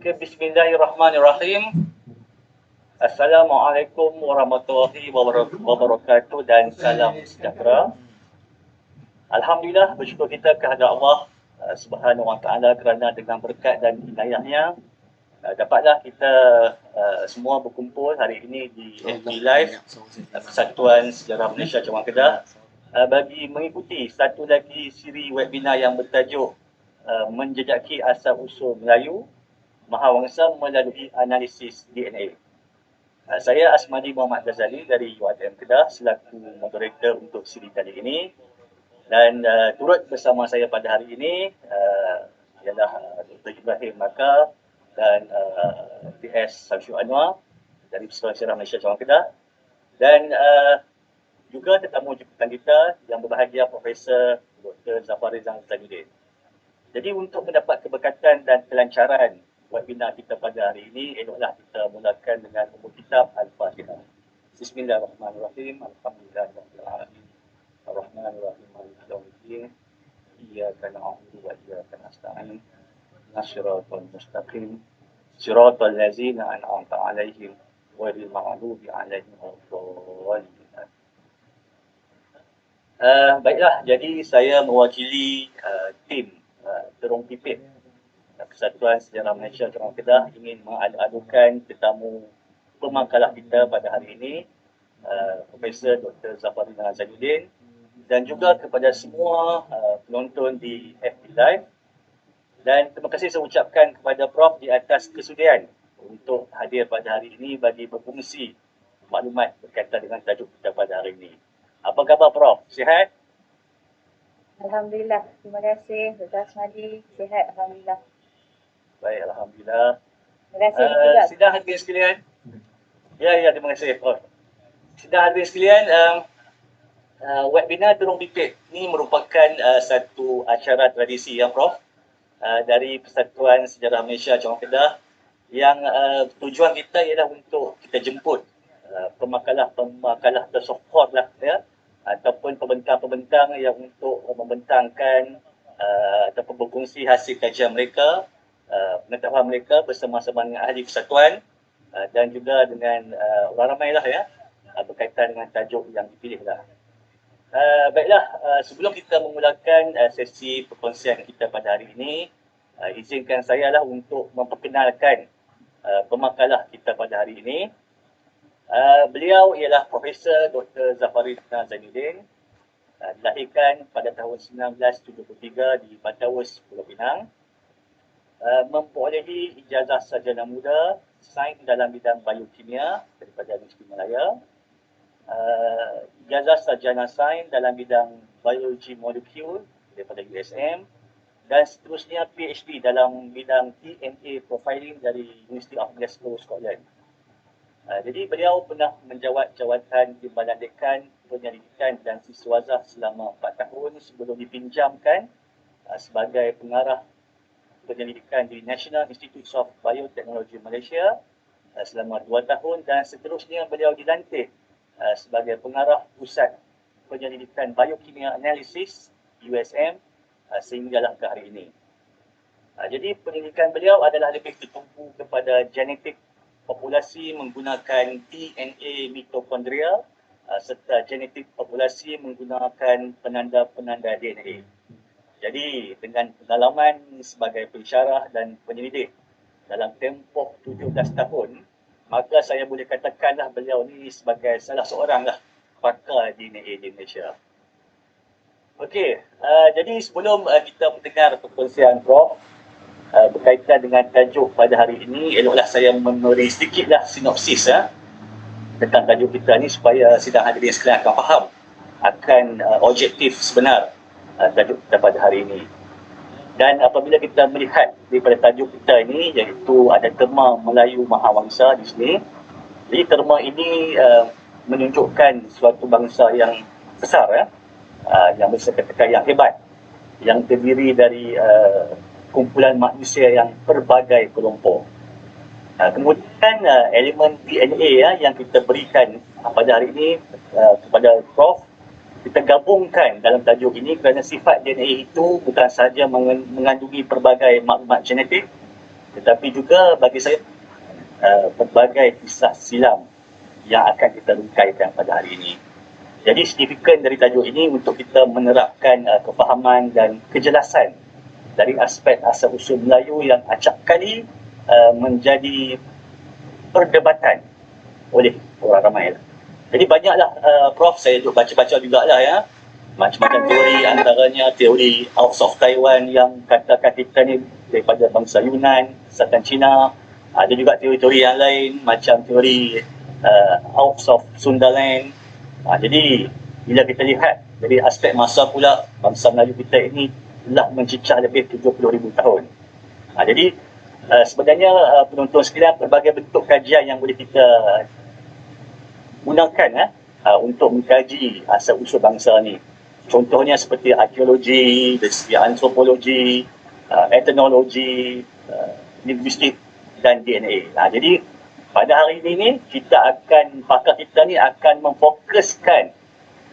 Okay, Bismillahirrahmanirrahim. Assalamualaikum warahmatullahi wabarakatuh dan salam sejahtera. Alhamdulillah, bersyukur kita kepada Allah Subhanahu Wa Taala kerana dengan berkat dan inayahnya dapatlah kita semua berkumpul hari ini di FB Live Persatuan Sejarah Malaysia Cabang Kedah bagi mengikuti satu lagi siri webinar yang bertajuk Menjejaki Asal-Usul Melayu Mahawangsa melalui analisis DNA. Saya Asmadi Muhammad Ghazali dari UiTM Kedah selaku moderator untuk siri kali ini, dan turut bersama saya pada hari ini ialah Dr. Ibrahim Maka dan PS Samsyul Anwar dari Persatuan Sejarah Malaysia Cabang Kedah, dan juga tetamu jemputan kita yang berbahagia Profesor Dr. Zafar Rizal Zainuddin. Jadi untuk mendapat keberkatan dan kelancaran webinar kita pada hari ini, eloklah kita mulakan dengan umur kitab Al-Fatihah. Bismillahirrahmanirrahim. Alhamdulillahirabbil alamin. Arrahmanirrahim. Maliki yaumiddin. Iyyaka na'budu wa iyyaka nasta'in. Shiratal mustaqim. Shiratal ladzina an'amta 'alaihim ghairil maghdubi alaihim waladdallin. Baiklah, jadi saya mewakili tim Terung Pipit Persatuan Sejarah Malaysia Cabang Kedah ingin mengalu-alukan tetamu pemakalah kita pada hari ini, Profesor Dr. Zafar Rizal Zainuddin, dan juga kepada semua penonton di FB Live. Dan terima kasih saya ucapkan kepada Prof di atas kesudian untuk hadir pada hari ini bagi berkongsi maklumat berkaitan dengan tajuk kita pada hari ini. Apa khabar Prof? Sihat? Alhamdulillah, terima kasih Dr. Asmadi. Sihat, Alhamdulillah. Baik, Alhamdulillah. Terima kasih juga. Sidang hadirin sekalian. Ya, terima kasih Prof. Sidang hadirin sekalian, webinar Terung Pipit ini merupakan satu acara tradisi yang Prof dari Persatuan Sejarah Malaysia Cabang Kedah yang tujuan kita ialah untuk kita jemput pemakalah tersohor lah ya, ataupun pembentang-pembentang yang untuk membentangkan ataupun berkongsi hasil kajian mereka, pengetahuan mereka bersama-sama dengan ahli persatuan dan juga dengan orang ramai lah ya, berkaitan dengan tajuk yang dipilih lah. Baiklah, sebelum kita memulakan sesi perkongsian kita pada hari ini, izinkan saya lah untuk memperkenalkan pemakalah kita pada hari ini. Beliau ialah Profesor Dr. Zafar Rizal Zainuddin, dilahirkan pada tahun 1973 di Batawus, Pulau Pinang. Memperolehi ijazah sarjana muda sains dalam bidang biokimia daripada Universiti Malaya, ijazah sarjana sains dalam bidang biologi molekul daripada USM, dan seterusnya PhD dalam bidang DNA profiling dari University of Glasgow, Scotland. Jadi beliau pernah menjawat jawatan Timbalan Dekan Penyelidikan dan Siswazah selama 4 tahun sebelum dipinjamkan sebagai pengarah penyelidikan di National Institute of Biotechnology Malaysia selama 2 tahun, dan seterusnya beliau dilantik sebagai pengarah Pusat Penyelidikan Biokimia Analisis USM sehinggalah ke hari ini. Jadi penyelidikan beliau adalah lebih tertumpu kepada genetik populasi menggunakan DNA mitokondria serta genetik populasi menggunakan penanda-penanda DNA. Jadi dengan pengalaman sebagai pensyarah dan penyelidik dalam tempoh 17 tahun, maka saya boleh katakanlah beliau ni sebagai salah seorang lah pakar DNA di Malaysia. Okey, jadi sebelum kita mendengar perkongsian Prof berkaitan dengan tajuk pada hari ini, eloklah saya memberi sedikitlah sinopsis tentang tajuk kita ni supaya sidang hadirin sekalian akan faham akan objektif sebenar tajuk kita pada hari ini. Dan apabila kita melihat daripada tajuk kita ini, iaitu ada terma Melayu Mahawangsa di sini. Jadi terma ini menunjukkan suatu bangsa yang besar yang bisa katakan yang hebat, yang terdiri dari kumpulan manusia yang berbagai kelompok. Kemudian elemen DNA yang kita berikan pada hari ini kepada Prof, kita gabungkan dalam tajuk ini kerana sifat DNA itu bukan sahaja mengandungi pelbagai maklumat genetik, tetapi juga bagi saya berbagai kisah silam yang akan kita rungkaikan pada hari ini. Jadi signifikan dari tajuk ini untuk kita menerapkan kefahaman dan kejelasan dari aspek asal-usul Melayu yang acap kali menjadi perdebatan oleh orang ramai. Jadi banyaklah Prof, saya juga baca-baca jugalah ya, macam-macam teori, antaranya teori House of Taiwan yang katakan kita ni daripada bangsa Yunan, Selatan Cina. Ada juga teori-teori yang lain macam teori House of Sundaland. Jadi bila kita lihat dari aspek masa pula, bangsa Melayu kita ini telah mencicah lebih 70,000 tahun. Jadi sebenarnya penonton sekalian, berbagai bentuk kajian yang boleh kita gunakan untuk mengkaji asal-usul bangsa ni. Contohnya seperti arkeologi, dari segi antropologi, etnologi, linguistik dan DNA. Jadi pada hari ini pakar kita ni akan memfokuskan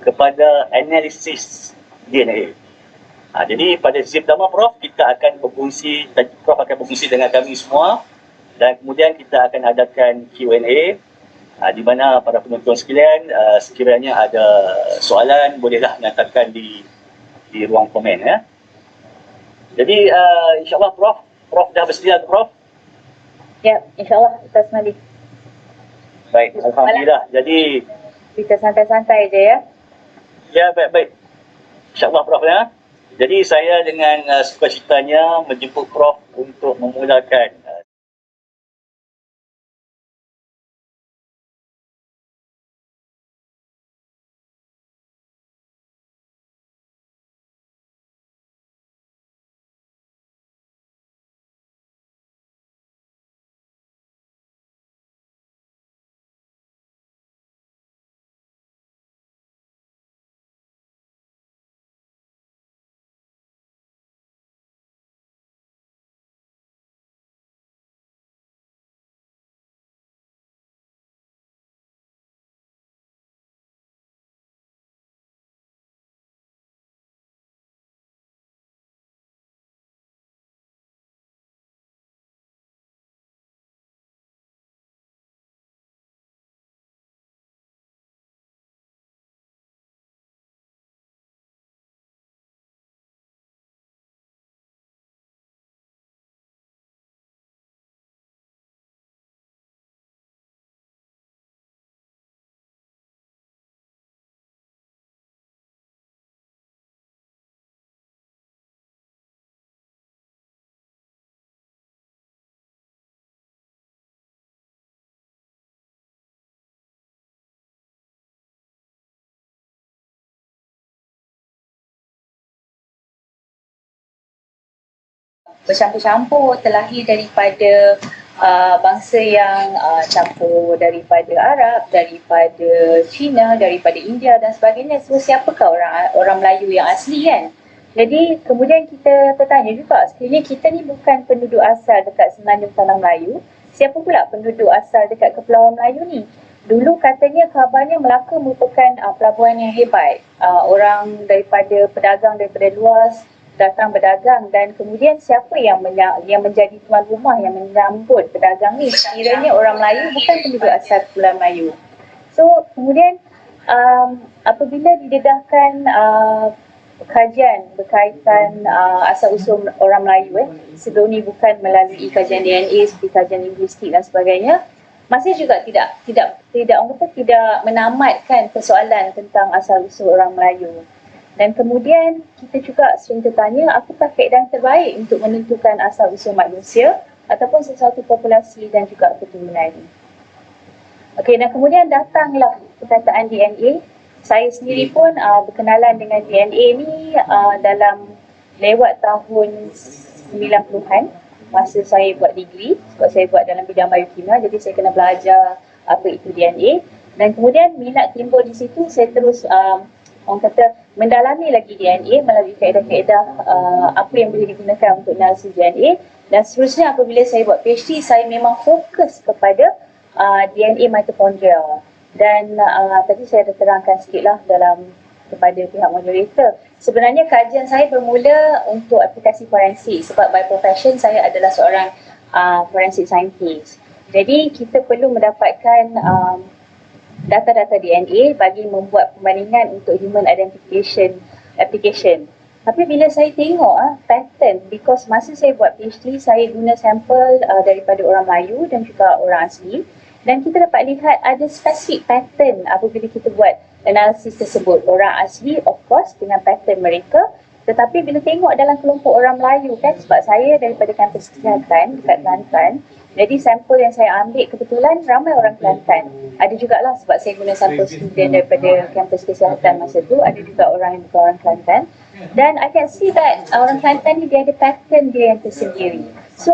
kepada analisis DNA. Jadi pada sesi pertama Prof akan berfungsi dengan kami semua, dan kemudian kita akan adakan Q&A di mana para penonton sekalian sekiranya ada soalan bolehlah nyatakan di ruang komen ya. Jadi insyaAllah Prof dah bersedia Prof? Ya, insyaAllah Ustaz Malik. Baik, alhamdulillah. Jadi kita santai-santai je ya. Ya, baik. InsyaAllah Prof ya. Jadi saya dengan sukacitanya menjemput Prof untuk memulakan bercampur-campur, terlahir daripada bangsa yang campur daripada Arab, daripada Cina, daripada India dan sebagainya. So siapakah orang Melayu yang asli kan? Jadi kemudian kita tertanya juga, sekiranya kita ni bukan penduduk asal dekat Semenanjung Tanah Melayu, siapa pula penduduk asal dekat Kepulauan Melayu ni? Dulu katanya kabarnya Melaka merupakan pelabuhan yang hebat. Orang daripada pedagang daripada luar datang berdagang, dan kemudian siapa yang menjadi tuan rumah yang menyambut pedagang ni? Sekiranya orang Melayu bukan penduduk asal Kepulauan Melayu. So kemudian apabila didedahkan kajian berkaitan asal-usul orang Melayu sebelum ni bukan melalui kajian DNA seperti kajian linguistik dan sebagainya, masih juga tidak menamatkan persoalan tentang asal-usul orang Melayu. Dan kemudian kita juga sering tertanya, apakah keadaan terbaik untuk menentukan asal-usul manusia ataupun sesuatu populasi dan juga keturunan. Okey, dan kemudian datanglah perkataan DNA. Saya sendiri pun berkenalan dengan DNA ni dalam lewat tahun 90-an, masa saya buat degree, sebab saya buat dalam bidang biokimia, jadi saya kena belajar apa itu DNA. Dan kemudian minat timbul di situ, saya terus orang kata mendalami lagi DNA melalui kaedah-kaedah apa yang boleh digunakan untuk analisis DNA. Dan seterusnya apabila saya buat PhD, saya memang fokus kepada DNA mitochondria. Dan tadi saya dah terangkan sikitlah kepada pihak moderator. Sebenarnya kajian saya bermula untuk aplikasi forensik, sebab by profession saya adalah seorang forensic scientist. Jadi kita perlu mendapatkan data-data DNA bagi membuat perbandingan untuk human identification application. Tapi bila saya tengok pattern, because masa saya buat PhD, saya guna sampel daripada orang Melayu dan juga orang asli, dan kita dapat lihat ada spesifik pattern apabila kita buat analisis tersebut. Orang asli of course dengan pattern mereka, tetapi bila tengok dalam kelompok orang Melayu kan, sebab saya daripada kampus kesihatan dekat Kelantan, jadi sampel yang saya ambil kebetulan ramai orang Kelantan. Ada jugalah sebab saya guna sampel student daripada kampus kesihatan masa tu, ada juga orang yang bukan orang Kelantan. Dan I can see that orang Kelantan ni dia ada pattern dia yang tersendiri. So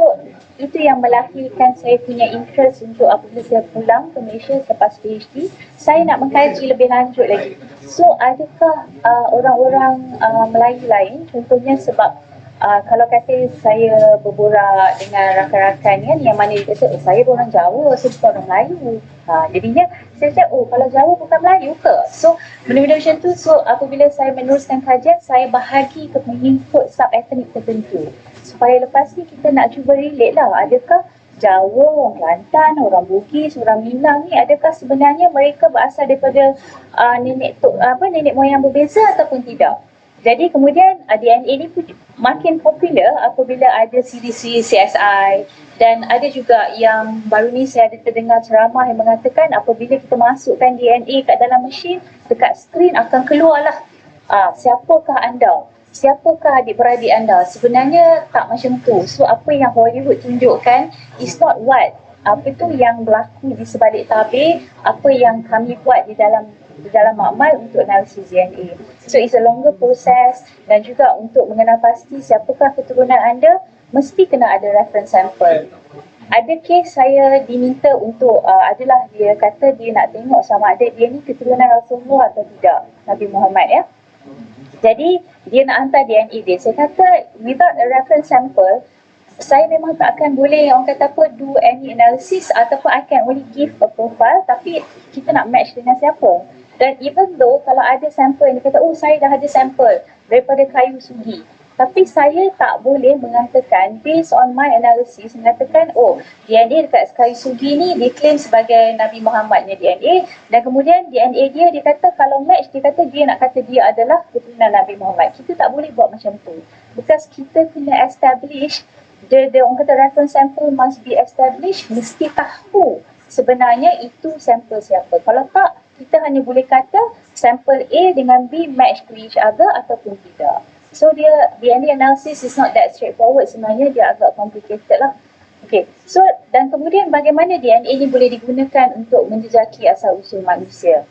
itu yang melahirkan saya punya interest untuk apabila saya pulang ke Malaysia selepas PhD, saya nak mengkaji lebih lanjut lagi. So adakah orang-orang Melayu lain, contohnya sebab kalau kata saya berborak dengan rakan-rakan kan, yang mana dia kata, saya orang Jawa, saya bukan orang Melayu. Jadinya saya cakap, kalau Jawa bukan Melayu ke? So benda-benda macam tu, so apabila saya meneruskan kajian, saya bahagi ke mengikut sub-ethnic tertentu. Supaya lepas ni kita nak cuba relate lah, adakah Jawa, orang Kelantan, orang Bugis, orang Minang ni, adakah sebenarnya mereka berasal daripada nenek moyang berbeza ataupun tidak? Jadi kemudian DNA ni pun makin popular apabila ada siri-siri CSI, dan ada juga yang baru ni saya ada terdengar ceramah yang mengatakan apabila kita masukkan DNA kat dalam mesin, dekat skrin akan keluarlah siapakah anda, siapakah adik-beradik anda. Sebenarnya tak macam tu. So apa yang Hollywood tunjukkan is not what apa tu yang berlaku di sebalik tabir, apa yang kami buat di dalam makmal untuk analisis DNA. So it's a longer process, dan juga untuk mengenal pasti siapakah keturunan anda, mesti kena ada reference sample. Ada kes saya diminta untuk adalah dia kata dia nak tengok sama ada dia ni keturunan Rasulullah atau tidak, Nabi Muhammad ya. Jadi dia nak hantar DNA dia. Saya kata without a reference sample, saya memang tak akan boleh orang kata apa do any analysis, ataupun I can only give a profile, tapi kita nak match dengan siapa. Dan even though kalau ada sampel yang dia kata saya dah ada sampel daripada kayu sugi, tapi saya tak boleh mengatakan based on my analysis mengatakan DNA dekat kayu sugi ni diklaim sebagai Nabi Muhammadnya DNA, dan kemudian DNA dia kata kalau match, dia kata dia nak kata dia adalah keturunan Nabi Muhammad. Kita tak boleh buat macam tu, because kita kena establish the orang kata reference sample must be established, mesti tahu sebenarnya itu sampel siapa. Kalau tak, kita hanya boleh kata sampel A dengan B match to each other ataupun tidak. So DNA analysis is not that straightforward, sebenarnya dia agak complicated lah. Okay, so dan kemudian bagaimana DNA ini boleh digunakan untuk menjejaki asal-usul manusia?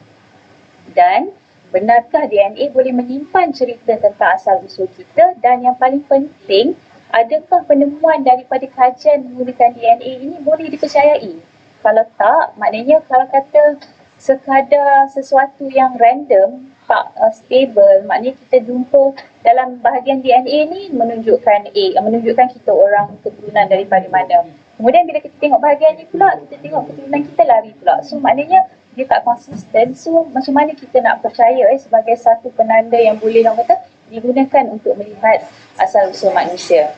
Dan benarkah DNA boleh menyimpan cerita tentang asal-usul kita? Dan yang paling penting, adakah penemuan daripada kajian menggunakan DNA ini boleh dipercayai? Kalau tak, maknanya kalau kata sekadar sesuatu yang random, tak stable, maknanya kita jumpa dalam bahagian DNA ni menunjukkan menunjukkan kita orang keturunan daripada mana. Kemudian bila kita tengok bahagian ni pula, kita tengok keturunan kita lari pula. So maknanya dia tak konsisten. So macam mana kita nak percaya sebagai satu penanda yang boleh orang kata digunakan untuk melihat asal-usul manusia.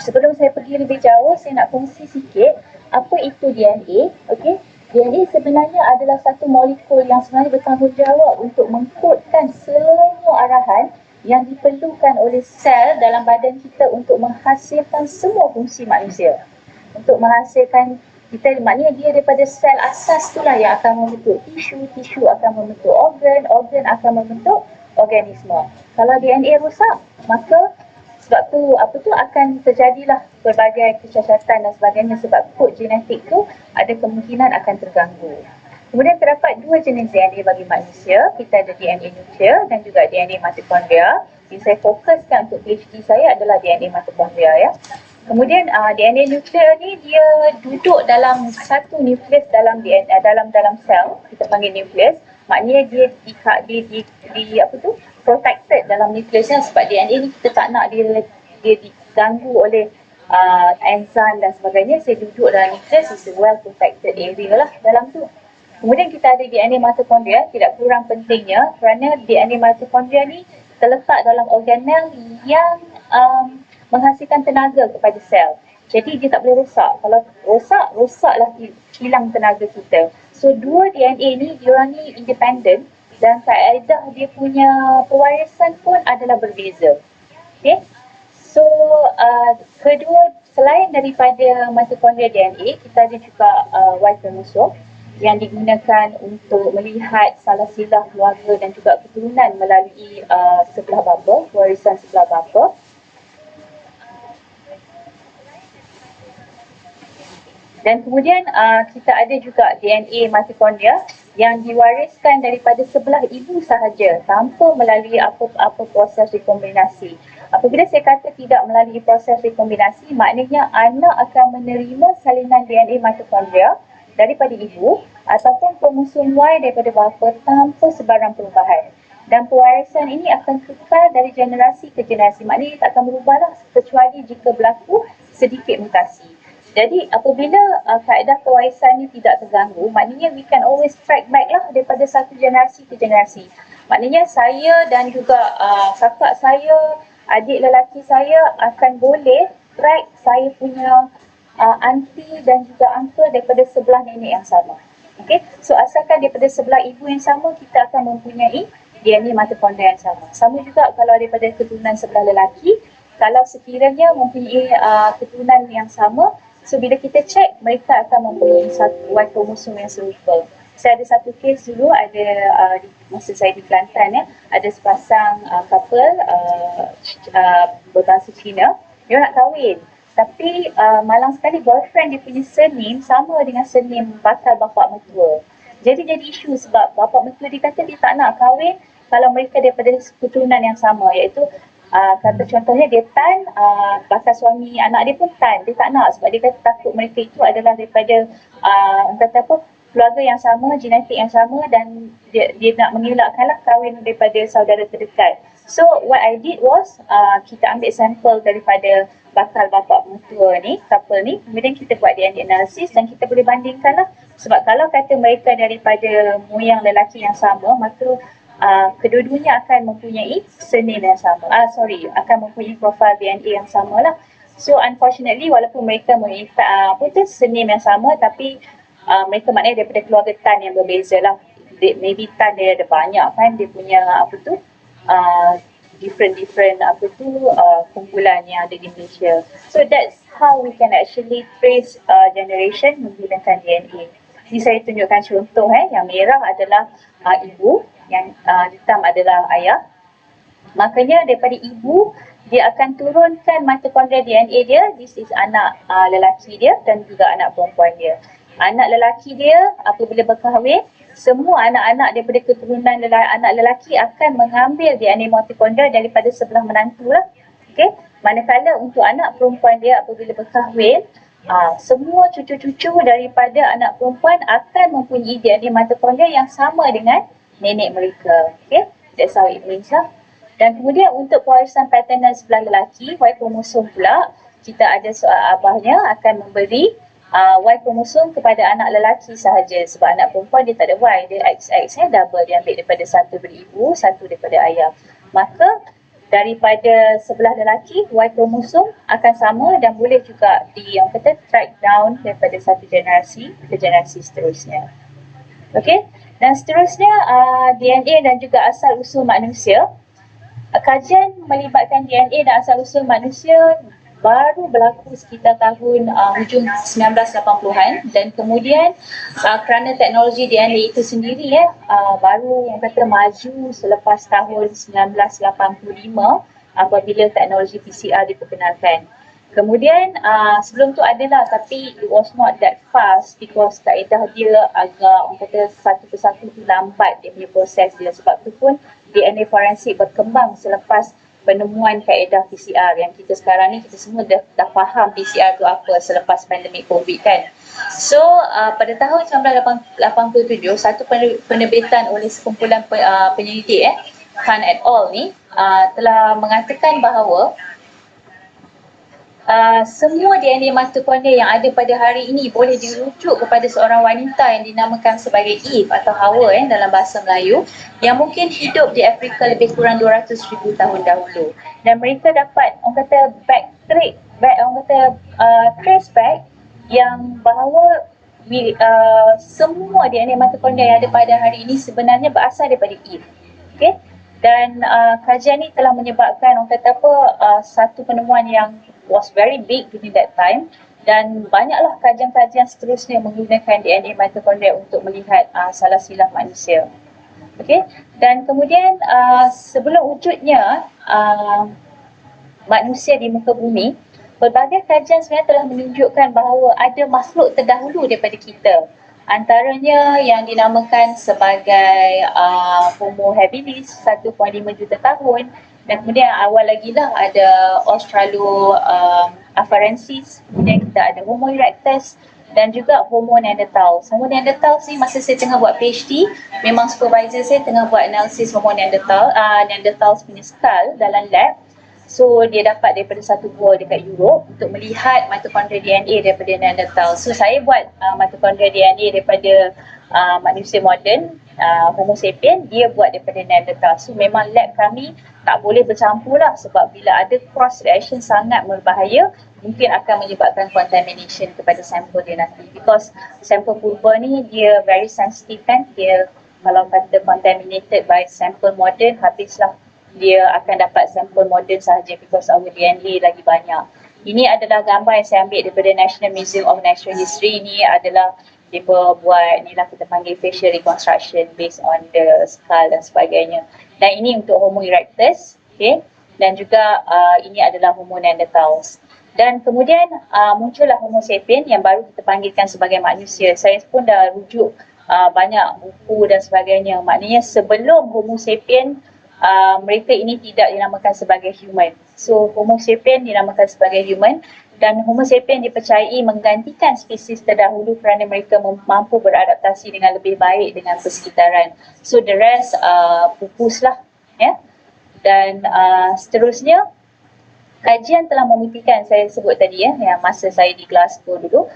Sebelum saya pergi lebih jauh, saya nak kongsi sikit apa itu DNA. Okay? DNA sebenarnya adalah satu molekul yang sebenarnya bertanggungjawab untuk mengkodkan semua arahan yang diperlukan oleh sel dalam badan kita untuk menghasilkan semua fungsi manusia. Untuk menghasilkan kita, maknanya dia daripada sel asas itulah yang akan membentuk tisu, tisu akan membentuk organ, organ akan membentuk organisme. Kalau DNA rosak, maka sebab tu akan terjadilah berbagai kecacatan dan sebagainya, sebab kod genetik tu ada kemungkinan akan terganggu. Kemudian terdapat dua jenis DNA bagi manusia. Kita ada DNA nuklear dan juga DNA mitokondria. Yang saya fokuskan untuk PhD saya adalah DNA mitokondria ya. Kemudian DNA nuklear ni dia duduk dalam satu nukleus dalam dalam sel, kita panggil nukleus. Maknanya dia protected dalam nukleusnya, sebab DNA ni kita tak nak dia diganggu oleh enzim dan sebagainya. Saya duduk dalam nukleus, is a well protected area lah dalam tu. Kemudian kita ada DNA mitokondria, tidak kurang pentingnya kerana DNA mitokondria ni terletak dalam organel yang menghasilkan tenaga kepada sel. Jadi dia tak boleh rosak. Kalau rosak, rosaklah hilang tenaga kita. So dua DNA ni, diorang ni independent dan kaedah dia punya pewarisan pun adalah berbeza. Okay? So kedua, selain daripada mitokondria DNA, kita ada juga Y kromosom yang digunakan untuk melihat salah silah keluarga dan juga keturunan melalui sebelah bapa, warisan sebelah bapa. Dan kemudian kita ada juga DNA mitokondria yang diwariskan daripada sebelah ibu sahaja tanpa melalui apa-apa proses rekombinasi. Apabila saya kata tidak melalui proses rekombinasi, maknanya anak akan menerima salinan DNA mitokondria daripada ibu ataupun kromosom Y daripada bapa tanpa sebarang perubahan. Dan pewarisan ini akan kekal dari generasi ke generasi. Maknanya tak akan berubahlah kecuali jika berlaku sedikit mutasi. Jadi apabila kaedah pewarisan ni tidak terganggu, maknanya we can always track back lah daripada satu generasi ke generasi. Maknanya saya dan juga kakak saya, adik lelaki saya akan boleh track saya punya aunty dan juga uncle daripada sebelah nenek yang sama. Okay? So asalkan daripada sebelah ibu yang sama, kita akan mempunyai DNA mitokondria yang sama. Sama juga kalau daripada keturunan sebelah lelaki, kalau sekiranya mempunyai keturunan yang sama, so bila kita cek, mereka akan mempunyai satu Y kromosom yang serupa. Saya ada satu kes dulu, ada masa saya di Kelantan ya, ada sepasang couple berbangsa Cina, dia nak kahwin. Tapi malang sekali boyfriend dia punya surname sama dengan surname bakal bapa mertua. Jadi isu sebab bapa mertua dia kata dia tak nak kahwin kalau mereka daripada keturunan yang sama, iaitu kata contohnya dia Tan, bakal suami anak dia pun Tan, dia tak nak sebab dia kata takut mereka itu adalah daripada kata apa, keluarga yang sama, genetik yang sama dan dia nak mengelakkanlah kahwin daripada saudara terdekat. So what I did was kita ambil sampel daripada bakal bapa mertua ni, couple ni, kemudian kita buat DNA analysis dan kita boleh bandingkanlah. Sebab kalau kata mereka daripada moyang lelaki yang sama, maka kedua-duanya akan mempunyai surname yang sama. Akan mempunyai profil DNA yang sama lah. So unfortunately, walaupun mereka mempunyai surname yang sama, tapi mereka maknanya daripada keluarga Tan yang berbeza lah. Maybe Tan dia ada banyak kan, dia punya different kumpulan yang ada di Malaysia. So that's how we can actually trace generation menggunakan DNA. Ini saya tunjukkan contoh yang merah adalah ibu, yang hitam adalah ayah. Makanya daripada ibu dia akan turunkan mitokondria DNA dia. This is anak lelaki dia dan juga anak perempuan dia. Anak lelaki dia apabila berkahwin, semua anak-anak daripada keturunan anak lelaki akan mengambil DNA mitokondria daripada sebelah menantu lah. Okay? Manakala untuk anak perempuan dia apabila berkahwin, semua cucu-cucu daripada anak perempuan akan mempunyai DNA mitokondria yang sama dengan nenek mereka. Okay? That's how it means lah. Dan kemudian untuk pewarisan paternal sebelah lelaki, Y kromosom pula, kita ada soal abahnya akan memberi Y kromosom kepada anak lelaki sahaja. Sebab anak perempuan dia tak ada Y, dia XX double, dia ambil daripada satu dari ibu, satu daripada ayah. Maka daripada sebelah lelaki, Y kromosom akan sama dan boleh juga track down daripada satu generasi ke generasi seterusnya. Okey, dan seterusnya DNA dan juga asal usul manusia. Kajian melibatkan DNA dan asal usul manusia baru berlaku sekitar tahun hujung 1980-an dan kemudian kerana teknologi DNA itu sendiri baru maju selepas tahun 1985 apabila teknologi PCR diperkenalkan. Kemudian sebelum tu adalah, tapi it was not that fast because kaedah dia agak satu persatu tu lambat dia punya proses dia. Sebab tu pun DNA forensik berkembang selepas penemuan kaedah PCR yang kita sekarang ni kita semua dah faham PCR tu apa selepas pandemik COVID kan. So pada tahun 1987 satu penerbitan oleh sekumpulan penyelidik Khan et al ni telah mengatakan bahawa semua DNA mitokondria yang ada pada hari ini boleh dirujuk kepada seorang wanita yang dinamakan sebagai Eve atau Hawa dalam bahasa Melayu, yang mungkin hidup di Afrika lebih kurang 200,000 tahun dahulu. Dan mereka dapat back trace back yang bahawa semua DNA mitokondria yang ada pada hari ini sebenarnya berasal daripada Eve. Okay? Dan kajian ni telah menyebabkan orang kata satu penemuan yang was very big during that time, dan banyaklah kajian-kajian seterusnya menggunakan DNA mitokondria untuk melihat salah silah manusia. Okay? Dan kemudian sebelum wujudnya manusia di muka bumi, pelbagai kajian sebenarnya telah menunjukkan bahawa ada makhluk terdahulu daripada kita. Antaranya yang dinamakan sebagai Homo habilis 1.5 juta tahun, dan kemudian awal lagi lah ada Australoafarensis, kemudian kita ada Homo erectus dan juga Homo neanderthals. Homo neanderthals ni masa saya tengah buat PhD, memang supervisor saya tengah buat analisis Homo neanderthals punya skull dalam lab. So dia dapat daripada satu gua dekat Europe untuk melihat mitokondria DNA daripada Neanderthal. So saya buat mitokondria DNA daripada manusia moden, Homo sapien, dia buat daripada Neanderthal. So memang lab kami tak boleh bercampur lah, sebab bila ada cross reaction sangat berbahaya, mungkin akan menyebabkan contamination kepada sampel dia nanti. Because sampel purba ni dia very sensitive kan, dia kalau kata contaminated by sampel moden, habislah dia akan dapat sampel moden sahaja, because our DNA lagi banyak. Ini adalah gambar yang saya ambil daripada National Museum of Natural History. Ini adalah dia buat ni lah, kita panggil facial reconstruction based on the skull dan sebagainya. Dan ini untuk Homo erectus, okay? Dan juga ini adalah Homo neanderthals. Dan kemudian muncullah Homo sapien yang baru kita panggilkan sebagai manusia. Saya pun dah rujuk banyak buku dan sebagainya. Maknanya sebelum Homo sapien, mereka ini tidak dinamakan sebagai human. So Homo sapien dinamakan sebagai human, dan Homo sapien dipercayai menggantikan spesies terdahulu kerana mereka mampu beradaptasi dengan lebih baik dengan persekitaran. So the rest pupuslah, ya. Dan seterusnya kajian telah membuktikan, saya sebut tadi yang masa saya di Glasgow dulu,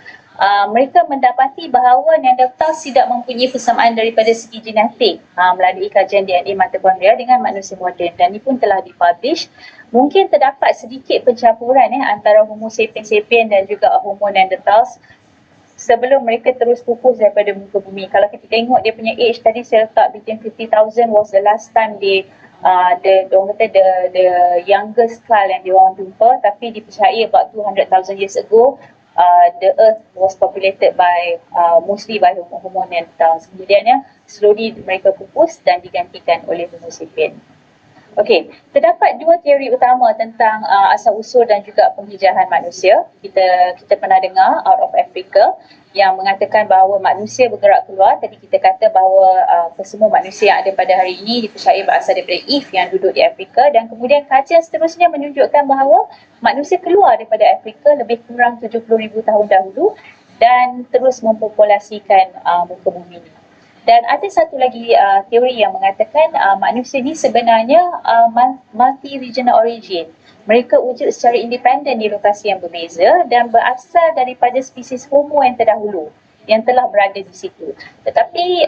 mereka mendapati bahawa Neanderthals tidak mempunyai persamaan daripada segi genetik melalui kajian DNA mitokondria dengan manusia moden, dan ini pun telah dipublish. Mungkin terdapat sedikit pencampuran antara Homo sapien dan juga Homo neanderthals sebelum mereka terus pupus daripada muka bumi. Kalau kita tengok dia punya age tadi, saya letak between 50,000 was the last time the youngest skull yang diorang jumpa, tapi dipercayai about 200,000 years ago the earth was populated by mostly by Homo neanderthals. Kemudiannya slowly mereka pupus dan digantikan oleh Homo sapien. Okey, terdapat dua teori utama tentang asal-usul dan juga penghijrahan manusia. Kita pernah dengar out of Africa yang mengatakan bahawa manusia bergerak keluar. Tadi kita kata bahawa kesemua manusia yang ada pada hari ini dipercayai berasal daripada Eve yang duduk di Afrika, dan kemudian kajian seterusnya menunjukkan bahawa manusia keluar daripada Afrika lebih kurang 70,000 tahun dahulu dan terus mempopulasikan muka bumi ini. Dan ada satu lagi teori yang mengatakan manusia ni sebenarnya multi-regional origin. Mereka wujud secara independen di lokasi yang berbeza dan berasal daripada spesies Homo yang terdahulu yang telah berada di situ. Tetapi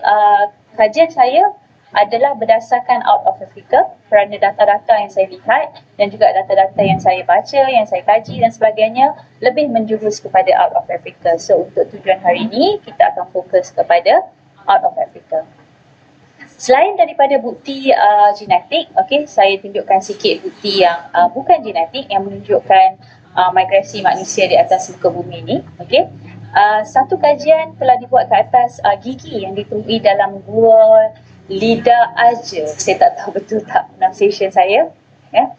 kajian saya adalah berdasarkan out of Africa kerana data-data yang saya lihat dan juga data-data yang saya baca, yang saya kaji dan sebagainya lebih menjurus kepada out of Africa. So untuk tujuan hari ini kita akan fokus kepada out of Africa. Selain daripada bukti genetik, okey, saya tunjukkan sikit bukti yang bukan genetik yang menunjukkan migrasi manusia di atas muka bumi ini. Okey, satu kajian telah dibuat ke atas gigi yang ditemui dalam gua Lida Aja. Saya tak tahu betul tak pronunciation saya. Ya.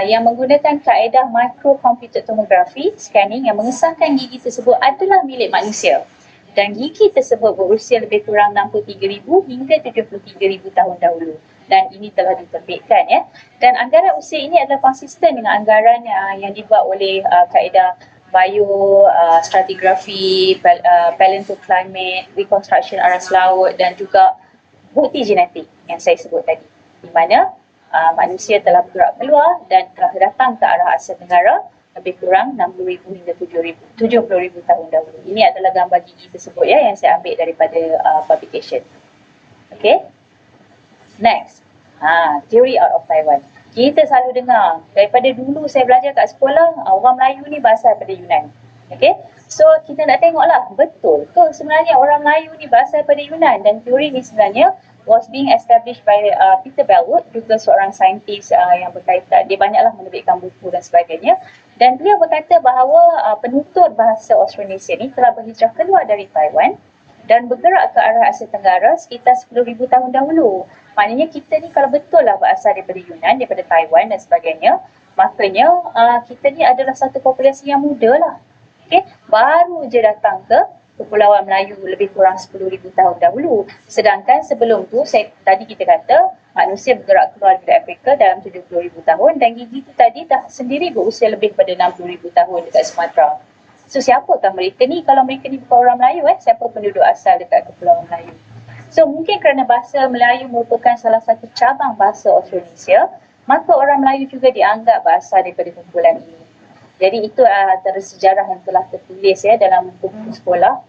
Yang menggunakan kaedah microcomputed tomography scanning yang mengesahkan gigi tersebut adalah milik manusia. Dan gigi tersebut berusia lebih kurang 63,000 hingga 73,000 tahun dahulu. Dan ini telah diterbitkan, ya. Dan anggaran usia ini adalah konsisten dengan anggaran yang dibuat oleh kaedah stratigraphy, paleoclimate, reconstruction aras laut dan juga bukti genetik yang saya sebut tadi. Di mana manusia telah bergerak keluar dan telah datang ke arah Asia Tenggara lebih kurang 60,000 hingga 70,000 tahun dahulu. Ini adalah gambar gigi tersebut, ya, yang saya ambil daripada publication. Okay. Next, theory out of Taiwan. Kita selalu dengar, daripada dulu saya belajar kat sekolah, orang Melayu ni berasal daripada Yunan. Okay, so kita nak tengoklah, betul ke sebenarnya orang Melayu ni berasal daripada Yunan? Dan teori ni sebenarnya was being established by Peter Bellwood, juga seorang saintis yang berkaitan, dia banyaklah menerbitkan buku dan sebagainya. Dan beliau berkata bahawa penutur bahasa Austronesia ni telah berhijrah keluar dari Taiwan dan bergerak ke arah Asia Tenggara sekitar 10,000 tahun dahulu. Maknanya kita ni kalau betul lah berasal daripada Yunan, daripada Taiwan dan sebagainya, maknanya kita ni adalah satu populasi yang muda lah. Okay? Baru je datang ke Kepulauan Melayu lebih kurang 10,000 tahun dahulu. Sedangkan sebelum tu, tadi kita kata manusia bergerak keluar dari Afrika dalam 70,000 tahun dan gigi tu tadi dah sendiri berusia lebih pada 60,000 tahun dekat Sumatera. So siapakah mereka ni? Kalau mereka ni bukan orang Melayu, siapa penduduk asal dekat Kepulauan Melayu? So mungkin kerana bahasa Melayu merupakan salah satu cabang bahasa Austronesia, maka orang Melayu juga dianggap berasal daripada kumpulan ini. Jadi itu antara sejarah yang telah tertulis dalam buku sekolah.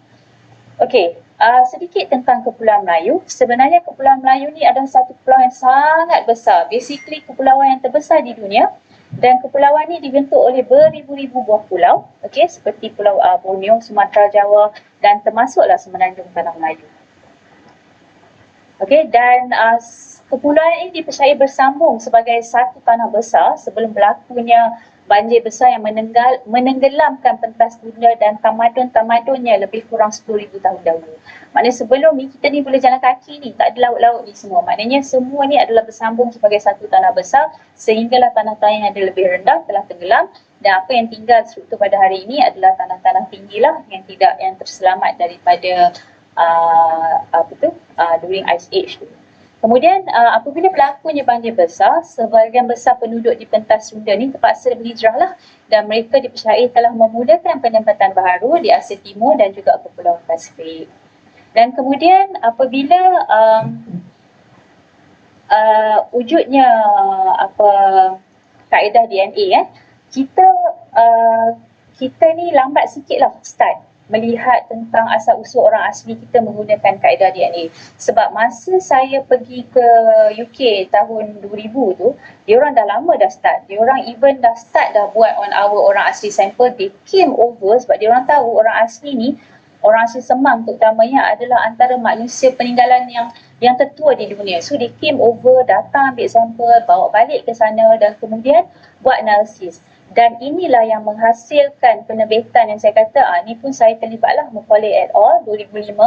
Okey, sedikit tentang Kepulauan Melayu. Sebenarnya Kepulauan Melayu ni adalah satu kepulauan yang sangat besar. Basically kepulauan yang terbesar di dunia. Dan kepulauan ni dibentuk oleh beribu-ribu buah pulau, seperti Pulau Borneo, Sumatera, Jawa dan termasuklah Semenanjung Tanah Melayu. Dan kepulauan ini dipercayai bersambung sebagai satu tanah besar sebelum berlakunya banjir besar yang menenggelamkan pentas dunia dan tamadun-tamadunnya lebih kurang 10,000 tahun dahulu. Maknanya sebelum ni kita ni boleh jalan kaki ni, tak ada laut-laut ni semua. Maknanya semua ni adalah bersambung sebagai satu tanah besar sehinggalah tanah-tanah yang ada lebih rendah telah tenggelam dan apa yang tinggal struktur pada hari ini adalah tanah-tanah tinggilah yang terselamat daripada during Ice Age tu. Kemudian apabila berlakunya banjir besar, sebahagian besar penduduk di pentas Sunda ni terpaksa berhijrahlah dan mereka dipercayai telah memulakan penempatan baharu di Asia Timur dan juga Kepulauan Pasifik. Dan kemudian apabila wujudnya kaedah DNA, kita ni lambat sikitlah start melihat tentang asal-usul orang asli kita menggunakan kaedah DNA. Sebab masa saya pergi ke UK tahun 2000 tu, diorang dah lama dah start. Diorang even dah start dah buat on our orang asli sampel. They came over sebab diorang tahu orang asli ni, orang asli Semang terutamanya adalah antara manusia peninggalan yang tertua di dunia. So they came over, datang ambil sampel, bawa balik ke sana dan kemudian buat analisis. Dan inilah yang menghasilkan penerbitan yang saya kata, ni pun saya terlibatlah, Macaulay et al. 2005,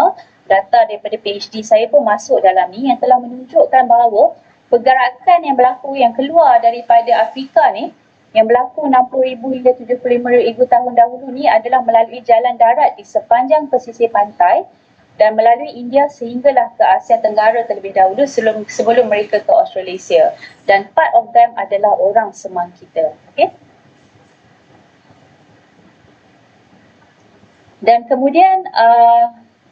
data daripada PhD saya pun masuk dalam ni yang telah menunjukkan bahawa pergerakan yang berlaku yang keluar daripada Afrika ni, yang berlaku 60,000 hingga 75,000 tahun dahulu ni adalah melalui jalan darat di sepanjang pesisir pantai dan melalui India sehinggalah ke Asia Tenggara terlebih dahulu sebelum mereka ke Australasia. Dan part of them adalah orang Semang kita. Dan kemudian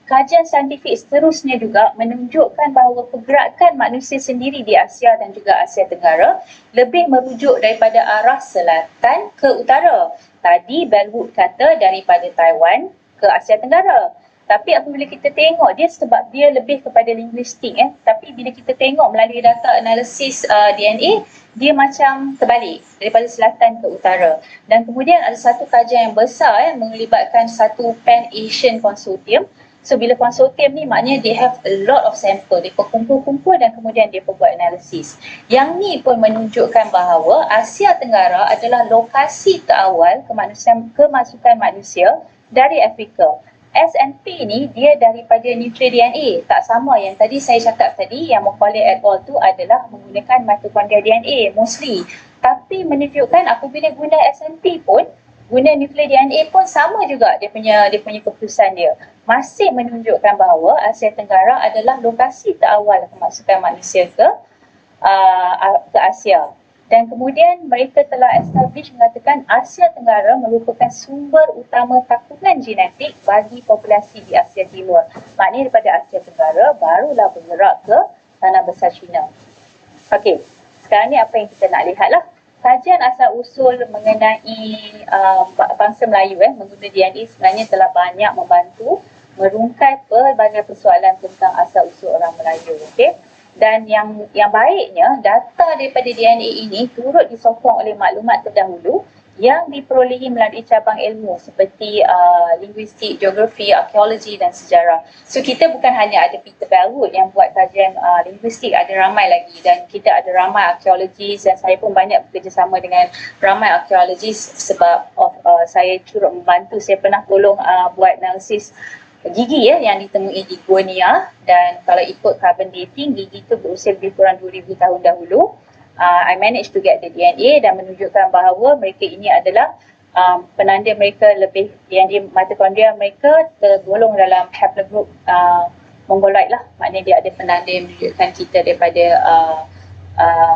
kajian saintifik seterusnya juga menunjukkan bahawa pergerakan manusia sendiri di Asia dan juga Asia Tenggara lebih merujuk daripada arah selatan ke utara. Tadi Bellwood kata daripada Taiwan ke Asia Tenggara. Tapi apabila kita tengok dia sebab dia lebih kepada linguistik tapi bila kita tengok melalui data analisis DNA, dia macam terbalik daripada selatan ke utara. Dan kemudian ada satu kajian yang besar melibatkan satu Pan-Asian Consortium. So bila konsortium ni maknanya they have a lot of sample. Dia kumpul-kumpul dan kemudian dia buat analisis. Yang ni pun menunjukkan bahawa Asia Tenggara adalah lokasi terawal kemasukan manusia dari Afrika. SNP ni dia daripada nuklear DNA, tak sama yang tadi saya cakap tadi yang Macaulay et al. Tu adalah menggunakan mitochondrial DNA mostly. Tapi menunjukkan apabila guna SNP pun, guna nuklear DNA pun sama juga dia punya keputusan dia. Masih menunjukkan bahawa Asia Tenggara adalah lokasi terawal kemasukan manusia ke Asia. Dan kemudian mereka telah establish mengatakan Asia Tenggara merupakan sumber utama takungan genetik bagi populasi di Asia Timur. Maknanya daripada Asia Tenggara barulah bergerak ke tanah besar China. Okey, sekarang ni apa yang kita nak lihatlah. Kajian asal-usul mengenai bangsa Melayu menggunakan DNA sebenarnya telah banyak membantu merungkai pelbagai persoalan tentang asal-usul orang Melayu. Okey. Dan yang baiknya, data daripada DNA ini turut disokong oleh maklumat terdahulu yang diperolehi melalui cabang ilmu seperti linguistik, geografi, arkeologi dan sejarah. So kita bukan hanya ada Peter Bellwood yang buat kajian linguistik, ada ramai lagi, dan kita ada ramai arkeologis, dan saya pun banyak bekerjasama dengan ramai arkeologis sebab saya turut membantu. Saya pernah tolong buat analisis gigi yang ditemui di Guinea, dan kalau ikut carbon dating, gigi itu berusia lebih kurang 2000 tahun dahulu. I managed to get the DNA dan menunjukkan bahawa mereka ini adalah penanda mereka lebih, DNA mitokondria mereka tergolong dalam haplogroup mongoloid lah. Maknanya dia ada penanda yang menunjukkan kita daripada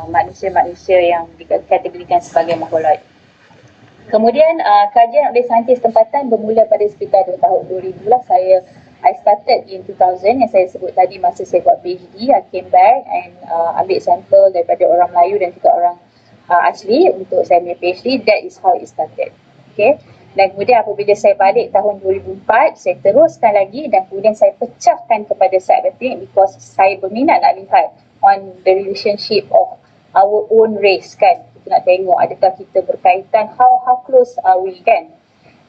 manusia-manusia yang dikategorikan sebagai mongoloid. Kemudian kajian oleh saintis tempatan bermula pada sekitar tahun 2000 lah. I started in 2000 yang saya sebut tadi masa saya buat PhD. I came back and ambil sampel daripada orang Melayu dan juga orang asli untuk saya ambil PhD. That is how it started. Okay. Dan kemudian apabila saya balik tahun 2004, saya teruskan lagi dan kemudian saya pecahkan kepada cybernetic because saya berminat nak lihat on the relationship of our own race kan. Kita nak tengok adakah kita berkaitan, how close are we kan.